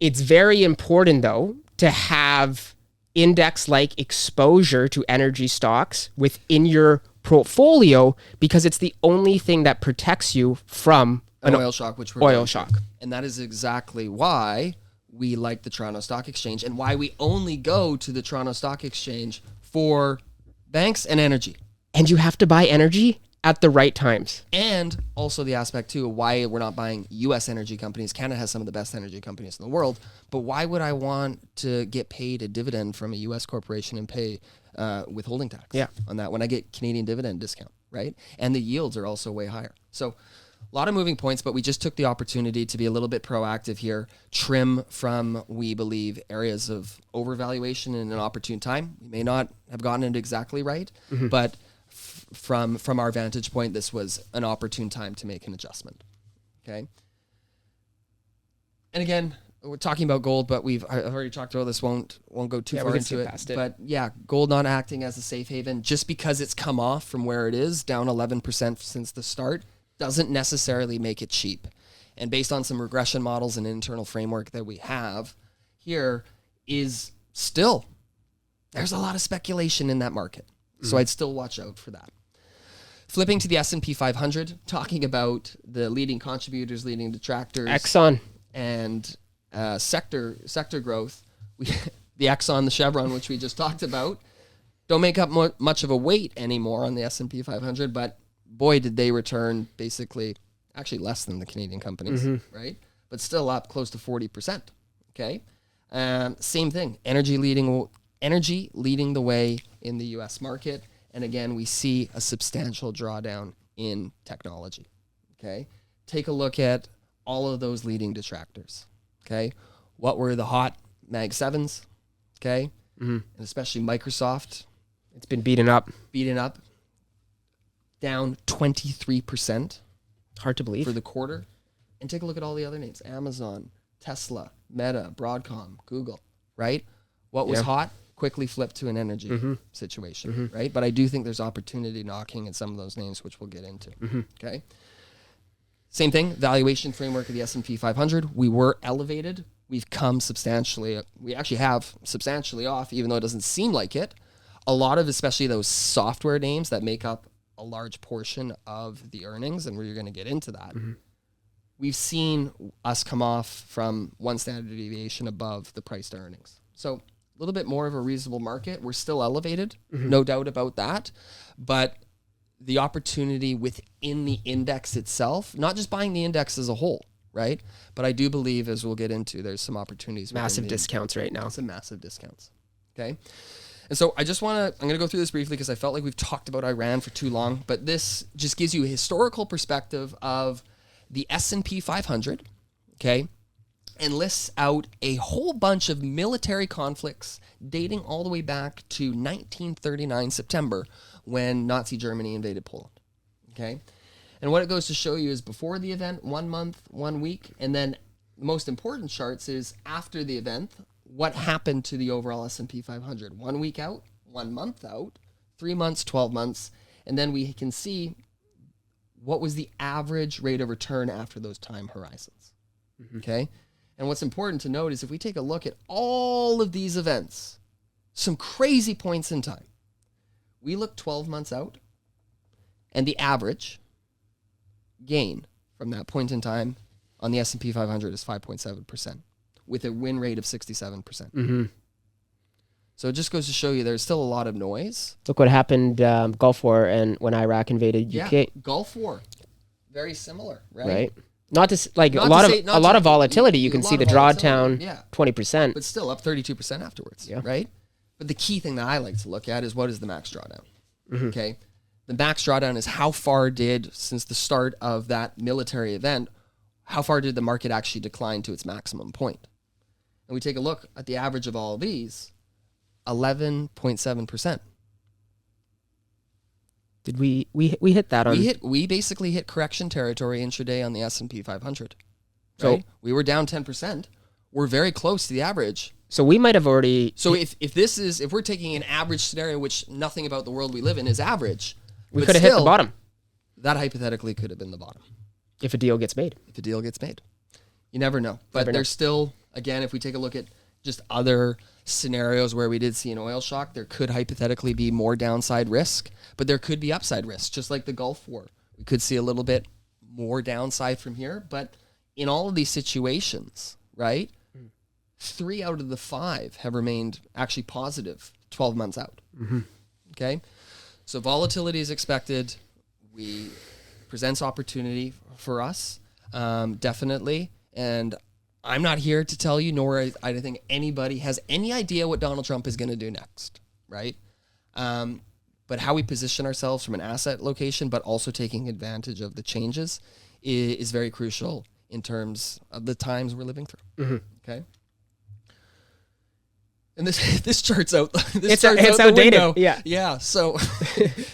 It's very important, though, to have index-like exposure to energy stocks within your portfolio because it's the only thing that protects you from An oil shock, which we're oil going shock. through. And that is exactly why we like the Toronto Stock Exchange and why we only go to the Toronto Stock Exchange for banks and energy. And you have to buy energy at the right times. And also the aspect, too, of why we're not buying U.S. energy companies. Canada has some of the best energy companies in the world. But why would I want to get paid a dividend from a U.S. corporation and pay withholding tax on that when I get Canadian dividend discount, right? And the yields are also way higher. So a lot of moving points, but we just took the opportunity to be a little bit proactive here, trim from, we believe, areas of overvaluation in an opportune time. We may not have gotten it exactly right, but from our vantage point, this was an opportune time to make an adjustment. Okay. And again, we're talking about gold, but I've already talked about this. Won't go too far into it. But yeah, gold not acting as a safe haven just because it's come off from where it is, down 11% since the start, doesn't necessarily make it cheap. And based on some regression models and internal framework that we have here, is still there's a lot of speculation in that market. So I'd still watch out for that. Flipping to the S&P 500, talking about the leading contributors, leading detractors, Exxon and sector growth. The Exxon, the Chevron, which we just talked about, don't make up much of a weight anymore on the S&P 500, but boy, did they return basically actually less than the Canadian companies, right? But still up close to 40%. Okay, same thing. Energy leading the way in the U.S. market. And again, we see a substantial drawdown in technology. Okay. Take a look at all of those leading detractors. Okay. What were the hot Mag 7s? Okay. And especially Microsoft. It's been beaten up. Down 23%. Hard to believe. For the quarter. And take a look at all the other names. Amazon, Tesla, Meta, Broadcom, Google, right? What was hot quickly flipped to an energy situation, right? But I do think there's opportunity knocking at some of those names, which we'll get into, okay? Same thing, valuation framework of the S&P 500. We were elevated. We've come substantially, we actually have substantially off, even though it doesn't seem like it. A lot of, especially those software names that make up a large portion of the earnings, and we're going to get into that. We've seen us come off from one standard deviation above the price to earnings. So a little bit more of a reasonable market. We're still elevated, no doubt about that. But the opportunity within the index itself, not just buying the index as a whole, right? But I do believe, as we'll get into, there's some opportunities. Massive discounts right now. Some massive discounts. Okay. And so I'm going to go through this briefly because I felt like we've talked about Iran for too long, but this just gives you a historical perspective of the S&P 500, okay, and lists out a whole bunch of military conflicts dating all the way back to 1939 September when Nazi Germany invaded Poland, okay? And what it goes to show you is before the event, 1 month, 1 week, and then the most important charts is after the event, what happened to the overall S&P 500. 1 week out, 1 month out, 3 months, 12 months, and then we can see what was the average rate of return after those time horizons, okay? And what's important to note is if we take a look at all of these events, some crazy points in time, we look 12 months out, and the average gain from that point in time on the S&P 500 is 5.7%, with a win rate of 67%. So it just goes to show you there's still a lot of noise. Look what happened Gulf War and when Iraq invaded UK. Yeah, Gulf War, very similar, right? Not to like a lot of volatility. You can see the drawdown, 20%, but still up 32% afterwards, right? But the key thing that I like to look at is what is the max drawdown? Okay, the max drawdown is how far since the start of that military event, how far did the market actually decline to its maximum point? And we take a look at the average of all of these, 11.7%. Did we hit that on? We basically hit correction territory intraday on the S&P 500. So right? We were down 10%. We're very close to the average. So we might have already. So if we're taking an average scenario, which nothing about the world we live in is average, We But could have hit the still, bottom That hypothetically could have been the bottom. if a deal gets made. If a deal gets made. You never know. But Never know. there's still, again, if we take a look at just other scenarios where we did see an oil shock, there could hypothetically be more downside risk, but there could be upside risk, just like the Gulf War. We could see a little bit more downside from here, but in all of these situations, right, 3 out of the 5 have remained actually positive 12 months out. Okay? So volatility is expected. We presents opportunity for us, definitely. And I'm not here to tell you, nor I think anybody has any idea what Donald Trump is going to do next, right? But how we position ourselves from an asset location, but also taking advantage of the changes is very crucial in terms of the times we're living through. Okay. And this chart's out. It's out the outdated. window. Yeah. Yeah. So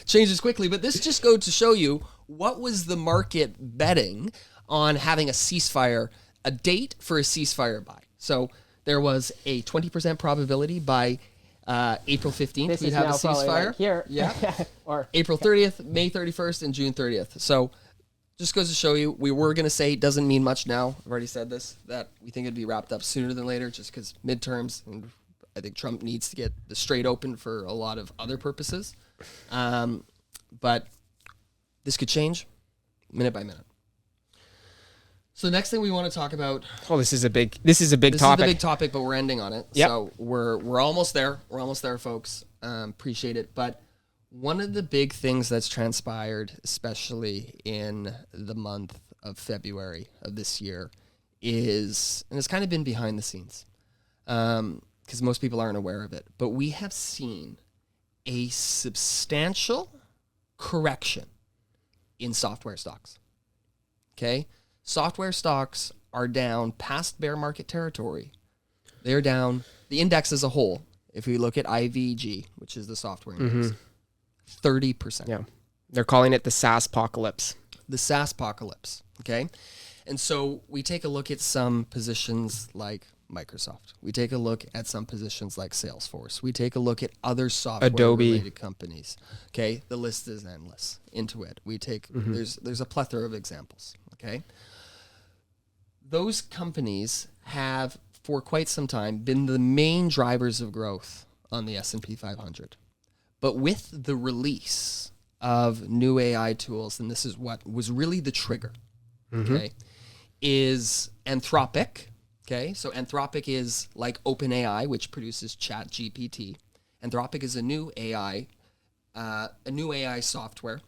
changes quickly. But this just goes to show you what was the market betting on having a ceasefire, a date for a ceasefire by. So there was a 20% probability by April 15th we'd have a ceasefire. Like here. Yeah. Or April 30th, May 31st, and June 30th. So just goes to show you, we were going to say it doesn't mean much now. I've already said this, that we think it'd be wrapped up sooner than later just because midterms, and I think Trump needs to get the Strait open for a lot of other purposes. But this could change minute by minute. So the next thing we want to talk about. oh, this is a big topic. This is the big topic, but we're ending on it. Yep. So we're almost there. We're almost there, folks. Appreciate it. But one of the big things that's transpired, especially in the month of February of this year, is, and it's kind of been behind the scenes, because most people aren't aware of it, but we have seen a substantial correction in software stocks. Okay? Software stocks are down past bear market territory. They're down, the index as a whole, if we look at IVG, which is the software index, 30%. Yeah. They're calling it the SaaS-pocalypse. The SaaS-pocalypse, okay? And so we take a look at some positions like Microsoft. We take a look at some positions like Salesforce. We take a look at other software-related companies. Okay, the list is endless. Intuit. We take, there's a plethora of examples, okay? Those companies have, for quite some time, been the main drivers of growth on the S&P 500. But with the release of new AI tools, and this is what was really the trigger, okay, is Anthropic. Okay, so Anthropic is like OpenAI, which produces ChatGPT. Anthropic is a new AI software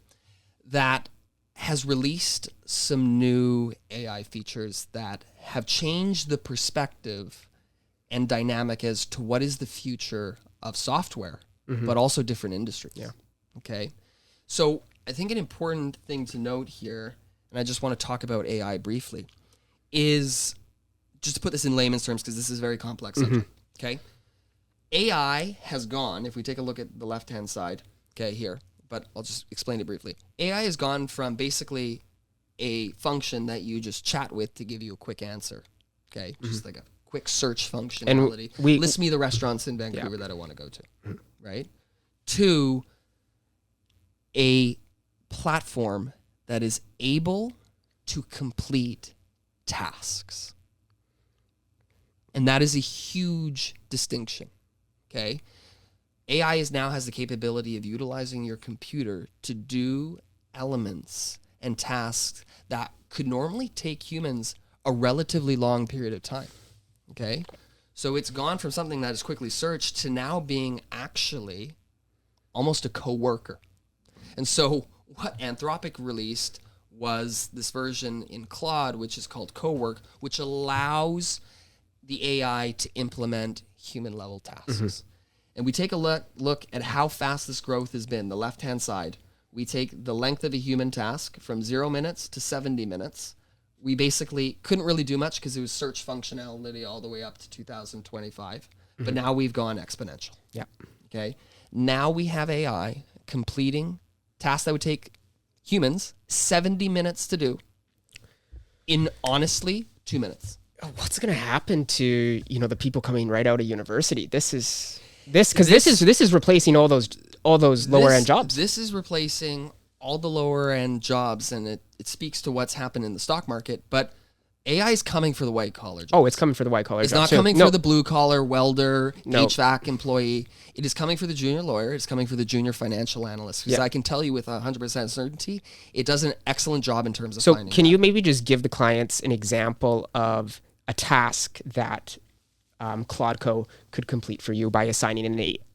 that has released some new AI features that have changed the perspective and dynamic as to what is the future of software, but also different industries. Yeah. Okay, so I think an important thing to note here, and I just want to talk about AI briefly, is just to put this in layman's terms, because this is a very complex subject, okay? AI has gone, if we take a look at the left-hand side, okay, here, but I'll just explain it briefly. AI has gone from basically a function that you just chat with to give you a quick answer, okay? Just like a quick search functionality. And list me the restaurants in Vancouver that I want to go to, right? To a platform that is able to complete tasks. And that is a huge distinction, okay? AI now has the capability of utilizing your computer to do elements and tasks that could normally take humans a relatively long period of time, okay? So it's gone from something that is quickly searched to now being actually almost a coworker. And so what Anthropic released was this version in Claude, which is called Cowork, which allows the AI to implement human-level tasks. And we take a look at how fast this growth has been. The left-hand side, we take the length of a human task from 0 minutes to 70 minutes. We basically couldn't really do much because it was search functionality all the way up to 2025. But now we've gone exponential. Yeah. Okay. Now we have AI completing tasks that would take humans 70 minutes to do in, honestly, 2 minutes. What's going to happen to, the people coming right out of university? This is replacing all those lower end jobs. This is replacing all the lower end jobs, and it speaks to what's happened in the stock market, but AI is coming for the white collar jobs. Oh, it's coming for the white collar It's jobs. not coming No. for the blue collar welder, No. HVAC employee. It is coming for the junior lawyer. It's coming for the junior financial analyst. Because Yeah. I can tell you with 100% certainty, it does an excellent job in terms of So finding can that. you maybe just give the clients an example of a task that Claude could complete for you by assigning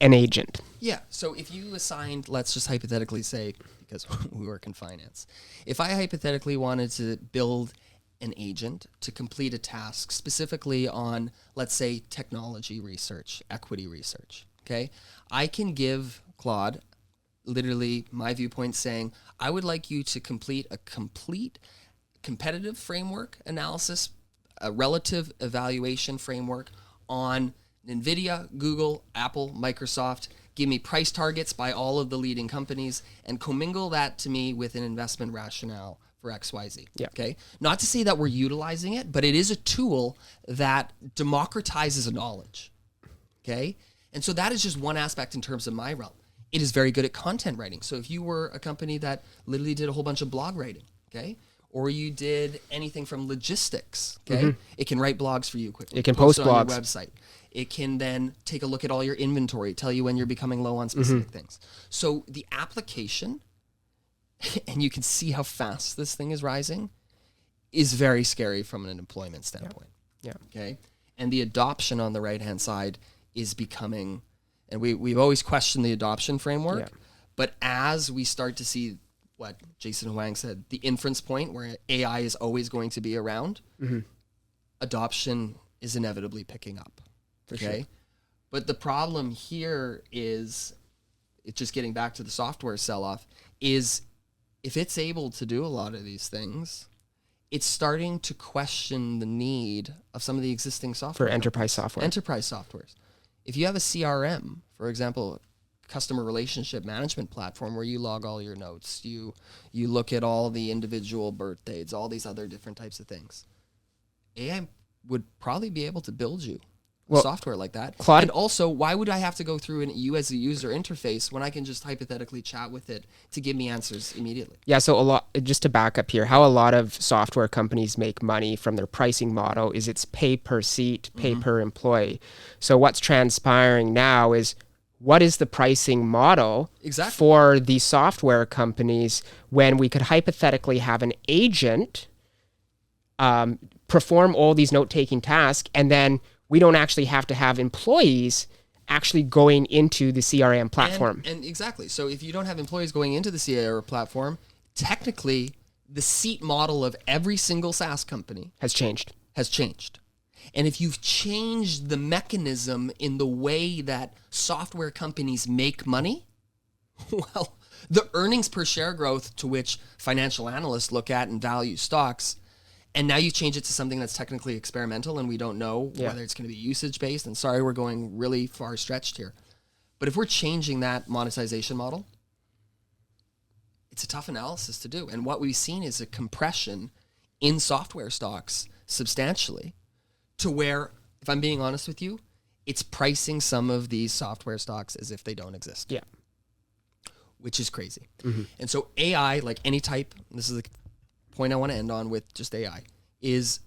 an agent? Yeah. So if you assigned, let's just hypothetically say, because we work in finance, if I hypothetically wanted to build an agent to complete a task specifically on, let's say, technology research, equity research, okay, I can give Claude literally my viewpoint saying, I would like you to complete a complete competitive framework analysis, a relative evaluation framework on NVIDIA, Google, Apple, Microsoft. Give me price targets by all of the leading companies and commingle that to me with an investment rationale for XYZ. Yeah. Okay. Not to say that we're utilizing it, but it is a tool that democratizes knowledge. Okay. And so that is just one aspect in terms of my realm. It is very good at content writing. So if you were a company that literally did a whole bunch of blog writing, okay, or you did anything from logistics, okay, it can write blogs for you quickly. It can post it on blogs. your website. It can then take a look at all your inventory, tell you when you're becoming low on specific things. So the application, and you can see how fast this thing is rising, is very scary from an employment standpoint. Yeah. Okay. And the adoption on the right-hand side is becoming, and we've always questioned the adoption framework, Yeah. but as we start to see what Jason Huang said, the inference point where AI is always going to be around, adoption is inevitably picking up. Okay. But the problem here is, it's just getting back to the software sell-off, is if it's able to do a lot of these things, it's starting to question the need of some of the existing software. For enterprise software. Enterprise softwares. If you have a CRM, for example, customer relationship management platform where you log all your notes, you look at all the individual birth dates, all these other different types of things, AI would probably be able to build you software like that. Claude- And also, why would I have to go through you as a user interface when I can just hypothetically chat with it to give me answers immediately? Yeah, so just to back up here, how a lot of software companies make money from their pricing model is it's pay per seat, pay per employee. So what's transpiring now is, what is the pricing model Exactly. for the software companies when we could hypothetically have an agent perform all these note-taking tasks, and then we don't actually have to have employees actually going into the CRM platform. And exactly. So if you don't have employees going into the CRM platform, technically the seat model of every single SaaS company has changed. has changed. And if you've changed the mechanism in the way that software companies make money, well, the earnings per share growth to which financial analysts look at and value stocks, and now you change it to something that's technically experimental and we don't know whether it's going to be usage-based. And sorry, we're going really far stretched here. But if we're changing that monetization model, it's a tough analysis to do. And what we've seen is a compression in software stocks substantially, to where, if I'm being honest with you, it's pricing some of these software stocks as if they don't exist. Yeah. Which is crazy. And so AI, like any type, and this is the point I want to end on with just AI, is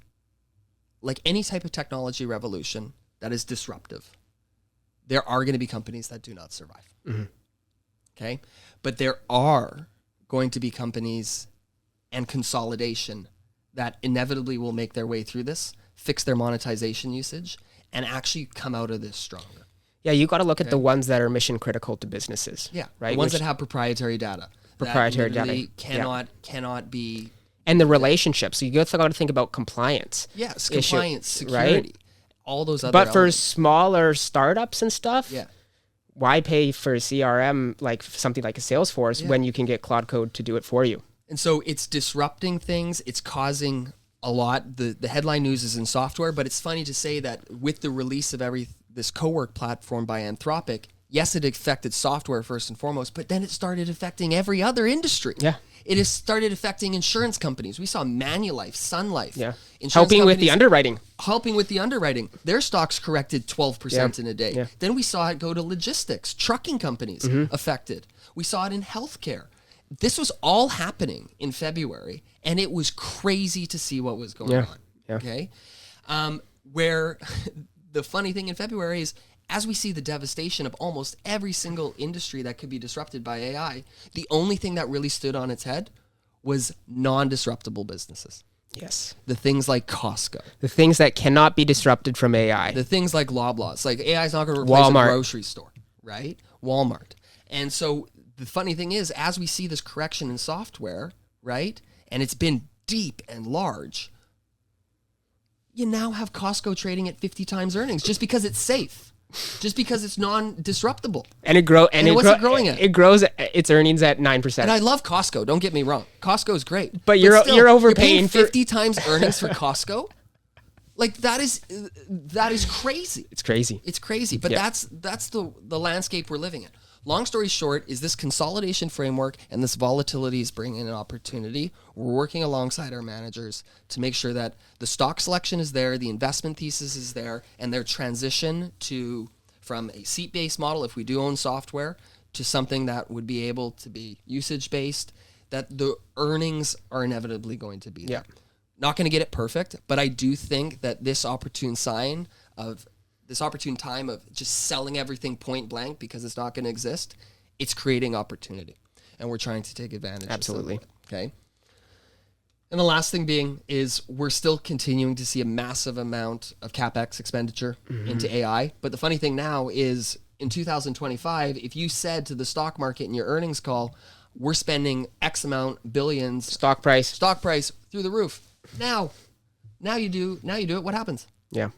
like any type of technology revolution that is disruptive, there are going to be companies that do not survive. Okay? But there are going to be companies and consolidation that inevitably will make their way through this, fix their monetization usage, and actually come out of this stronger. Yeah, you got to look at the ones that are mission critical to businesses. Yeah, right. The ones that have proprietary data. Proprietary that literally data, cannot be. And the relationships. So you got to think about compliance. Yes, issue, compliance, security, right? all those other. But for elements. smaller startups and stuff, Yeah. why pay for a CRM like something like a Salesforce when you can get Claude Code to do it for you? And so it's disrupting things. It's causing a lot. The headline news is in software, but it's funny to say that with the release of this co-work platform by Anthropic, yes, it affected software first and foremost, but then it started affecting every other industry. Yeah. It has started affecting insurance companies. We saw Manulife, Sun Life. Yeah. Insurance Helping with the companies underwriting. helping with the underwriting. Their stocks corrected 12% in a day. Yeah. Then we saw it go to logistics, trucking companies affected. We saw it in healthcare. this was all happening in February, and it was crazy to see what was going on. Yeah. Okay. Where the funny thing in February is, as we see the devastation of almost every single industry that could be disrupted by AI, the only thing that really stood on its head was non-disruptible businesses. Yes. The things like Costco. The things that cannot be disrupted from AI. The things like Loblaws. Like AI is not going to replace Walmart. a grocery store, right? Walmart. And so the funny thing is, as we see this correction in software, right, and it's been deep and large, you now have Costco trading at 50 times earnings just because it's safe, just because it's non-disruptible. And it what's it growing at? It grows its earnings at 9%. And I love Costco. Don't get me wrong. Costco's great. But you're still, overpaying you're paying for 50 times earnings for Costco. Like that is crazy. It's crazy. It's crazy. But that's the landscape we're living in. Long story short is this consolidation framework and this volatility is bringing an opportunity. We're working alongside our managers to make sure that the stock selection is there, the investment thesis is there, and their transition from a seat-based model, if we do own software, to something that would be able to be usage-based, that the earnings are inevitably going to be there. Yeah. Not going to get it perfect, but I do think that this opportune time of just selling everything point blank because it's not going to exist, it's creating opportunity. And we're trying to take advantage Absolutely. of it. Okay. And the last thing being is we're still continuing to see a massive amount of CapEx expenditure into AI. But the funny thing now is in 2025, if you said to the stock market in your earnings call, we're spending X amount, billions, Stock price. through the roof. Now you do it. What happens? Yeah.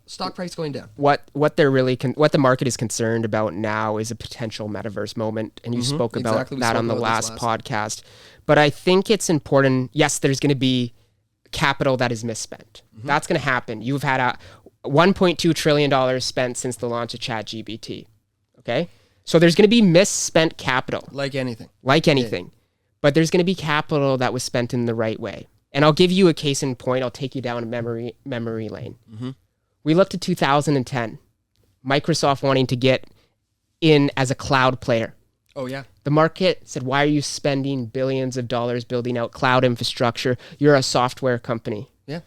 Stock price going down. What the market is concerned about now is a potential metaverse moment, and you spoke about Exactly. that on the last podcast. But I think it's important. Yes, there's going to be capital that is misspent. That's going to happen. You've had a $1.2 trillion spent since the launch of ChatGPT. Okay, so there's going to be misspent capital, Like anything. But there's going to be capital that was spent in the right way. And I'll give you a case in point. I'll take you down a memory lane. We looked at 2010, Microsoft wanting to get in as a cloud player. Oh, yeah. The market said, why are you spending billions of dollars building out cloud infrastructure? You're a software company. Yeah.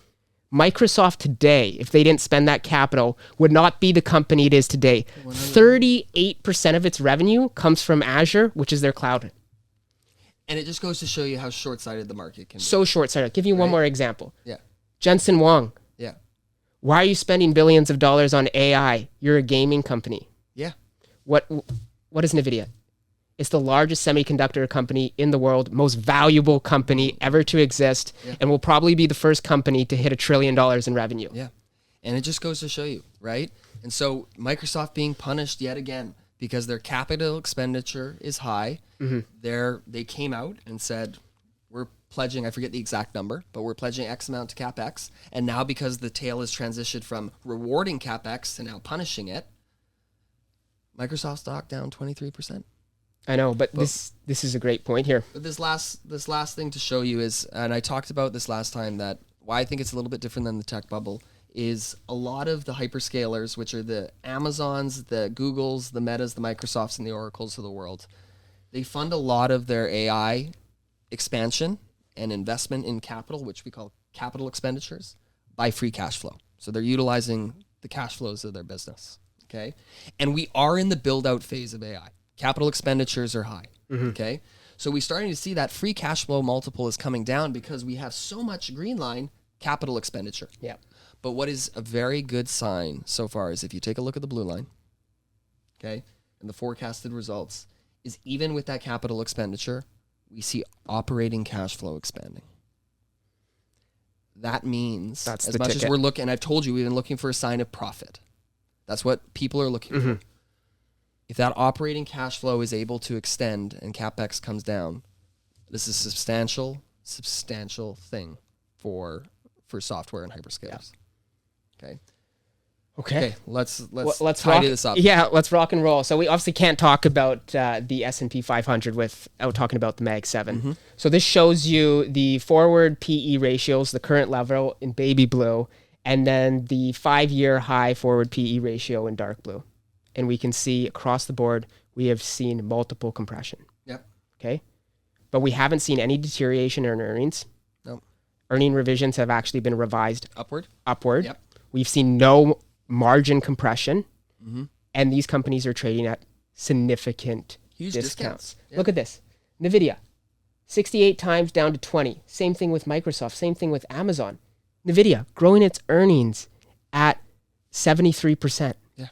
Microsoft today, if they didn't spend that capital, would not be the company it is today. 38% of its revenue comes from Azure, which is their cloud. And it just goes to show you how short-sighted the market can be. So short-sighted. I'll give you one more example. Yeah. Jensen Huang. Yeah. Why are you spending billions of dollars on AI? You're a gaming company. Yeah. What is NVIDIA? It's the largest semiconductor company in the world, most valuable company ever to exist, and will probably be the first company to hit $1 trillion in revenue. Yeah. And it just goes to show you, right? And so Microsoft being punished yet again because their capital expenditure is high. They came out and said, we're pledging, I forget the exact number, but we're pledging X amount to CapEx. And now because the tail has transitioned from rewarding CapEx to now punishing it, Microsoft stock down 23%. I know, but this is a great point here. But this last thing to show you is, and I talked about this last time, that why I think it's a little bit different than the tech bubble is a lot of the hyperscalers, which are the Amazons, the Googles, the Metas, the Microsofts, and the Oracles of the world. They fund a lot of their AI expansion and investment in capital, which we call capital expenditures, by free cash flow. So they're utilizing the cash flows of their business, okay? And we are in the build-out phase of AI. Capital expenditures are high, okay? So we're starting to see that free cash flow multiple is coming down because we have so much green line capital expenditure. Yeah. But what is a very good sign so far is if you take a look at the blue line, okay, and the forecasted results, is even with that capital expenditure, we see operating cash flow expanding. That means That's as the much ticket. as we're looking, I've told you, we've been looking for a sign of profit. That's what people are looking for. If that operating cash flow is able to extend and CapEx comes down, this is a substantial thing for software and hyperscalers. Okay. Okay. Let's let's tidy rock, this up. Yeah, let's rock and roll. So we obviously can't talk about the S&P 500 without talking about the Mag 7. So this shows you the forward PE ratios, the current level in baby blue, and then the 5-year high forward PE ratio in dark blue. And we can see across the board, we have seen multiple compression. Okay. But we haven't seen any deterioration in earnings. Nope. Earning revisions have actually been revised Upward. Yep. We've seen no margin compression. Mm-hmm. And these companies are trading at significant Huge discounts. Yep. Look at this. NVIDIA, 68 times down to 20. Same thing with Microsoft. Same thing with Amazon. NVIDIA growing its earnings at 73%. Yeah.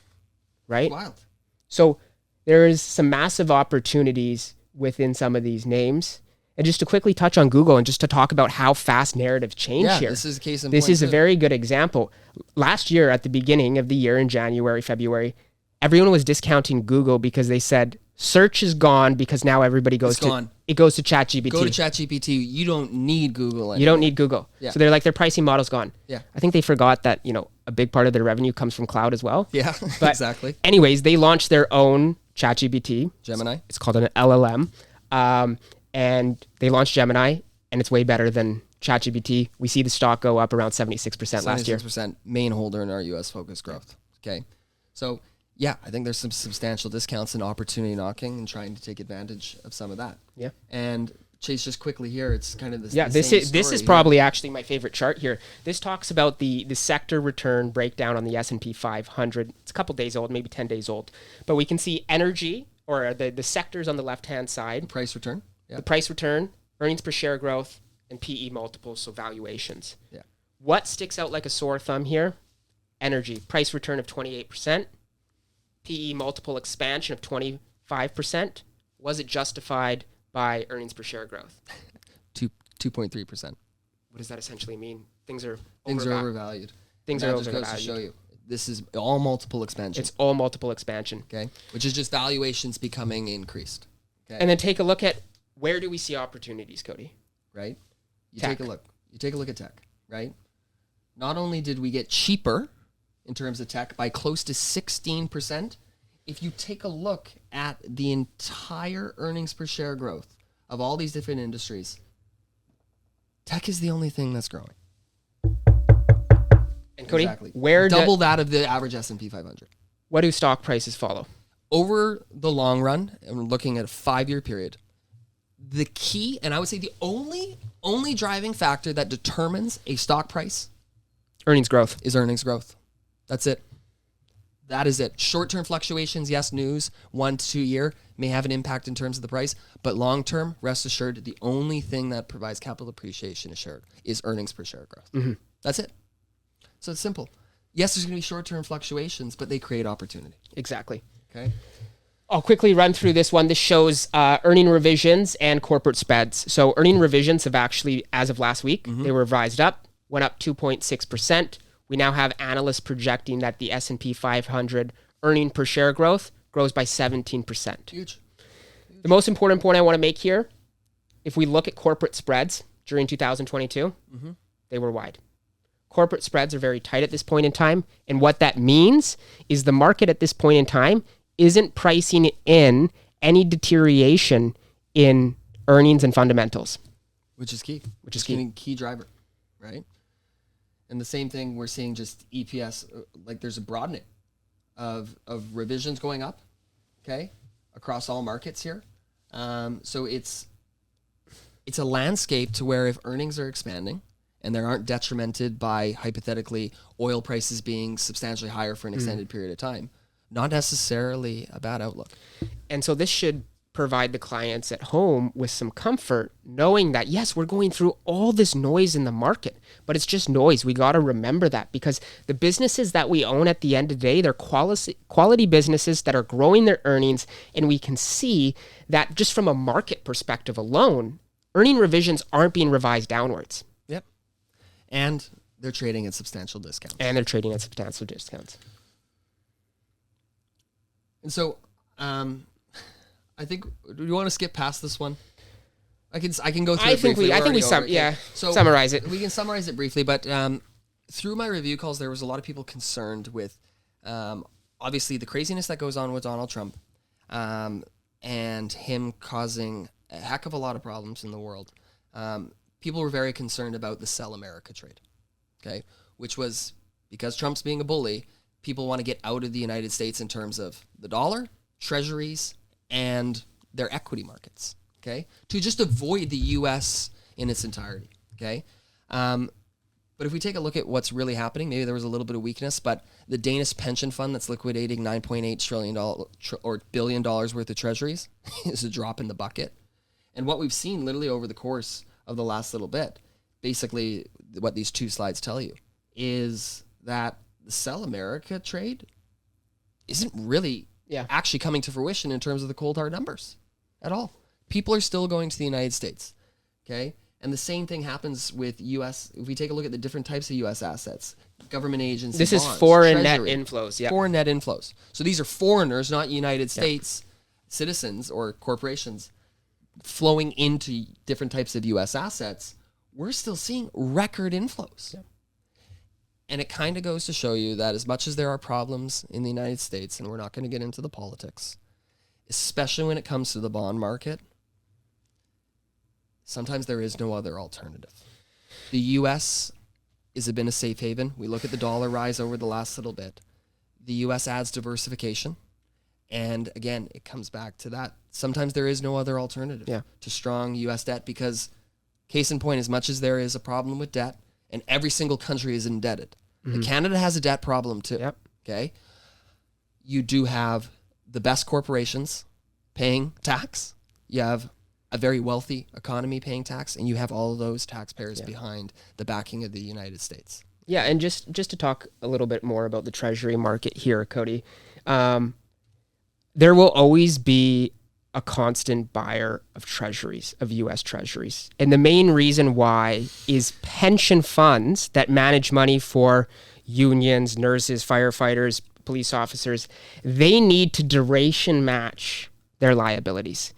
Right? Wild. So there is some massive opportunities within some of these names. And just to quickly touch on Google and just to talk about how fast narrative change here. This is a case in This point is a too. very good example. Last year, at the beginning of the year in January, February, everyone was discounting Google because they said search is gone because now everybody goes to ChatGPT. Go to ChatGPT. You don't need Google anymore. You don't need Google. Yeah. So they're like, their pricing model's gone. Yeah. I think they forgot that, a big part of their revenue comes from cloud as well. Yeah, But exactly. anyways, they launched their own ChatGPT. Gemini. It's called an LLM. And they launched Gemini, and it's way better than ChatGPT. We see the stock go up around 76% last year. 76% main holder in our U.S. focused growth. Okay. So, yeah, I think there's some substantial discounts and opportunity knocking and trying to take advantage of some of that. Yeah. And Chase, just quickly here, it's kind of this. Yeah, this is probably actually my favorite chart here. This talks about the sector return breakdown on the S&P 500. It's a couple days old, maybe 10 days old. But we can see energy, or the sectors on the left-hand side. Price return. Yeah. The price return, earnings per share growth, and PE multiples, so valuations. Yeah. What sticks out like a sore thumb here? Energy, price return of 28%, PE multiple expansion of 25%. Was it justified by earnings per share growth? 2.3%. What does that essentially mean? Things are overvalued. Things And are that just goes to overvalued. show you. This is all multiple expansion. It's all multiple expansion. Okay. Which is just valuations becoming increased. Okay. And then take a look at, where do we see opportunities, Cody? Right? You Tech. take a look. You take a look at tech, right? Not only did we get cheaper in terms of tech by close to 16%, if you take a look at the entire earnings per share growth of all these different industries, tech is the only thing that's growing. And Cody, Exactly. where double that of the average S&P 500. what do stock prices follow? Over the long run, and we're looking at a 5-year period, the key, and I would say the only driving factor that determines a stock price Earnings growth. is earnings growth. That's it. That is it. Short-term fluctuations, yes, news, 1 to 2 year may have an impact in terms of the price, but long-term, rest assured, the only thing that provides capital appreciation assured is earnings per share growth. Mm-hmm. That's it. So it's simple. Yes, there's going to be short-term fluctuations, but they create opportunity. Exactly. Okay. I'll quickly run through this one. This shows earning revisions and corporate spreads. So earning revisions have actually, as of last week, they were revised up, went up 2.6%. We now have analysts projecting that the S&P 500 earning per share growth grows by 17%. Huge. The most important point I want to make here, if we look at corporate spreads during 2022, they were wide. Corporate spreads are very tight at this point in time. And what that means is the market at this point in time isn't pricing in any deterioration in earnings and fundamentals. Which is key. Which is key driver, right? And the same thing we're seeing just EPS, like there's a broadening of revisions going up, okay, across all markets here. So it's a landscape to where if earnings are expanding and they aren't detrimented by hypothetically oil prices being substantially higher for an extended period of time, not necessarily a bad outlook. And so this should provide the clients at home with some comfort, knowing that, yes, we're going through all this noise in the market, but it's just noise. We got to remember that, because the businesses that we own at the end of the day, they're quality businesses that are growing their earnings. And we can see that just from a market perspective alone, earning revisions aren't being revised downwards. Yep. And they're trading at substantial discounts. And so, I think, do you want to skip past this one? I can go through it briefly. Summarize it. We can summarize it briefly, but through my review calls, there was a lot of people concerned with, obviously, the craziness that goes on with Donald Trump and him causing a heck of a lot of problems in the world. People were very concerned about the Sell America trade, okay, which was because Trump's being a bully, people want to get out of the United States in terms of the dollar, treasuries, and their equity markets. okay, to just avoid the U.S. in its entirety, okay? But if we take a look at what's really happening, maybe there was a little bit of weakness, but the Danish pension fund that's liquidating $9.8 trillion or billion dollars worth of treasuries is a drop in the bucket. And what we've seen literally over the course of the last little bit, basically what these two slides tell you, is that the Sell America trade isn't really actually coming to fruition in terms of the cold hard numbers at all. People are still going to the United States, okay? And the same thing happens with U.S. If we take a look at the different types of U.S. assets, government agencies, This bonds, is foreign treasury, net inflows. Yeah. foreign net inflows. So these are foreigners, not United States citizens or corporations, flowing into different types of U.S. assets. We're still seeing record inflows. Yeah. And it kind of goes to show you that as much as there are problems in the United States, and we're not going to get into the politics, especially when it comes to the bond market, sometimes there is no other alternative. The U.S. has been a safe haven. We look at the dollar rise over the last little bit. The U.S. adds diversification. And again, it comes back to that. Sometimes there is no other alternative to strong U.S. debt because, case in point, as much as there is a problem with debt, and every single country is indebted. Mm-hmm. Canada has a debt problem too. Yep. Okay. You do have the best corporations paying tax. You have a very wealthy economy paying tax, and you have all of those taxpayers behind the backing of the United States. Yeah, and just to talk a little bit more about the treasury market here, Cody, there will always be a constant buyer of treasuries, of U.S. treasuries. And the main reason why is pension funds that manage money for unions, nurses, firefighters, police officers, they need to duration match their liabilities.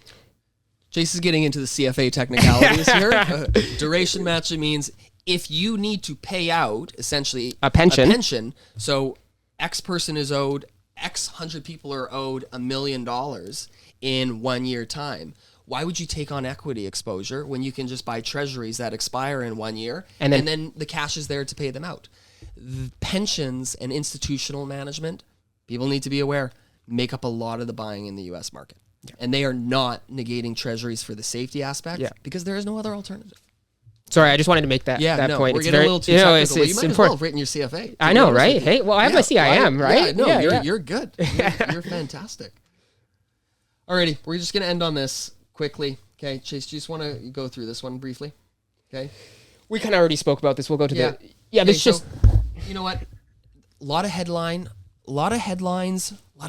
Chase is getting into the CFA technicalities here. Duration matching means if you need to pay out, essentially, a pension, so X person is owed, X hundred people are owed $1 million in 1 year time. Why would you take on equity exposure when you can just buy treasuries that expire in 1 year and then the cash is there to pay them out? The pensions and institutional management, people need to be aware, make up a lot of the buying in the U.S. market. Yeah. And they are not negating treasuries for the safety aspect because there is no other alternative. Sorry, I just wanted to make that point. We're getting a little too technical. It's you might important. as well have written your CFA. I know, right? Hey, well, I have my CIM, right? You're good. You're fantastic. Alrighty, we're just going to end on this quickly. Okay, Chase, do you just want to go through this one briefly? Okay. We kind of already spoke about this. We'll go to the... You know what? A lot of headlines, a lot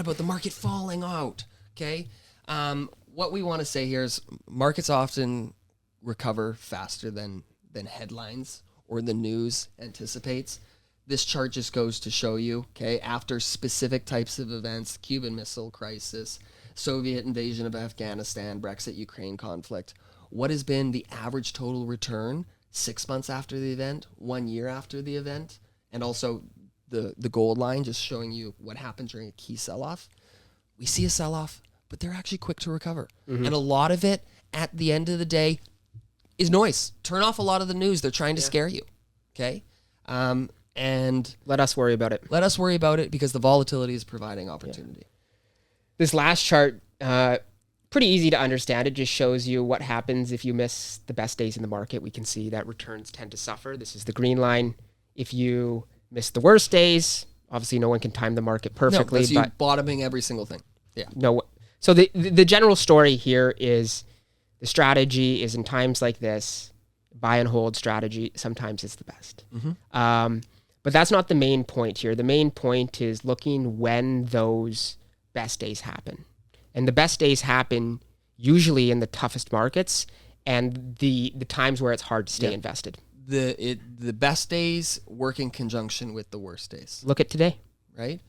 about the market falling out. Okay. What we want to say here is markets often recover faster than headlines or the news anticipates. This chart just goes to show you, okay, after specific types of events, Cuban Missile Crisis, Soviet invasion of Afghanistan, Brexit, Ukraine conflict, what has been the average total return 6 months after the event, 1 year after the event, and also the gold line just showing you what happened during a key sell-off. We see a sell-off, but they're actually quick to recover. Mm-hmm. And a lot of it, at the end of the day, is noise. Turn off a lot of the news. They're trying to scare you, okay? And let us worry about it. Let us worry about it because the volatility is providing opportunity. Yeah. This last chart, pretty easy to understand. It just shows you what happens if you miss the best days in the market. We can see that returns tend to suffer. This is the green line. If you miss the worst days, obviously no one can time the market perfectly. No, that's you bottoming every single thing. Yeah. No. So the general story here is the strategy is in times like this, buy and hold strategy, sometimes it's the best. Mm-hmm. But that's not the main point here. The main point is looking when those best days happen. And the best days happen usually in the toughest markets and the times where it's hard to stay invested. The best days work in conjunction with the worst days. Look at today. Right?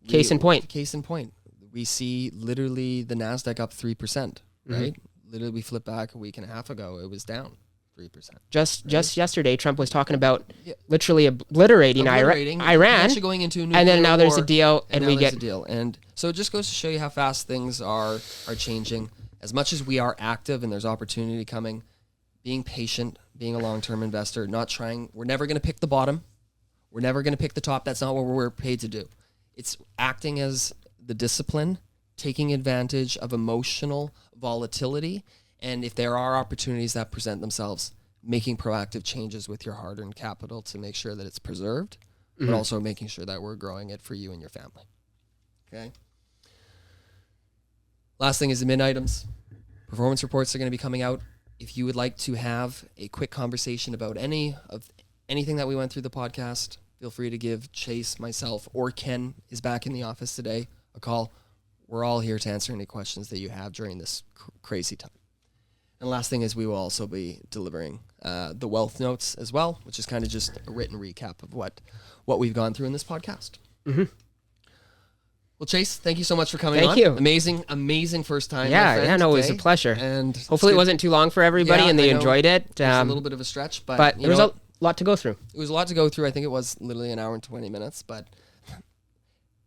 Case in point. We see literally the NASDAQ up 3%, right? Mm-hmm. Literally we flipped back a week and a half ago, it was down 3%. Just yesterday, Trump was talking about literally obliterating Iran. Actually going into a nuclear and then now there's war, a deal, and we get a deal. And so it just goes to show you how fast things are changing. As much as we are active and there's opportunity coming, being patient, being a long-term investor, not trying. We're never going to pick the bottom. We're never going to pick the top. That's not what we're paid to do. It's acting as the discipline, taking advantage of emotional volatility, And if there are opportunities that present themselves, making proactive changes with your hard-earned capital to make sure that it's preserved, but also making sure that we're growing it for you and your family. Okay. Last thing is admin items. Performance reports are going to be coming out. If you would like to have a quick conversation about anything that we went through the podcast, feel free to give Chase, myself, or Ken is back in the office today a call. We're all here to answer any questions that you have during this crazy time. And last thing is we will also be delivering the wealth notes as well, which is kind of just a written recap of what we've gone through in this podcast. Mm-hmm. Well, Chase, thank you so much for coming on. Thank you. Amazing first time. Yeah, no, it was a pleasure. And hopefully it wasn't too long for everybody and they enjoyed it. It was a little bit of a stretch, but there was a lot to go through. It was a lot to go through. I think it was literally an hour and 20 minutes, but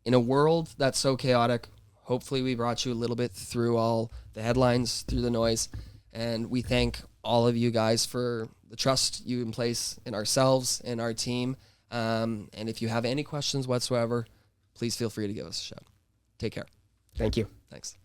in a world that's so chaotic, hopefully we brought you a little bit through all the headlines, through the noise, and we thank all of you guys for the trust you place in ourselves and our team. And if you have any questions whatsoever, please feel free to give us a shout. Take care. Thank you. Thanks.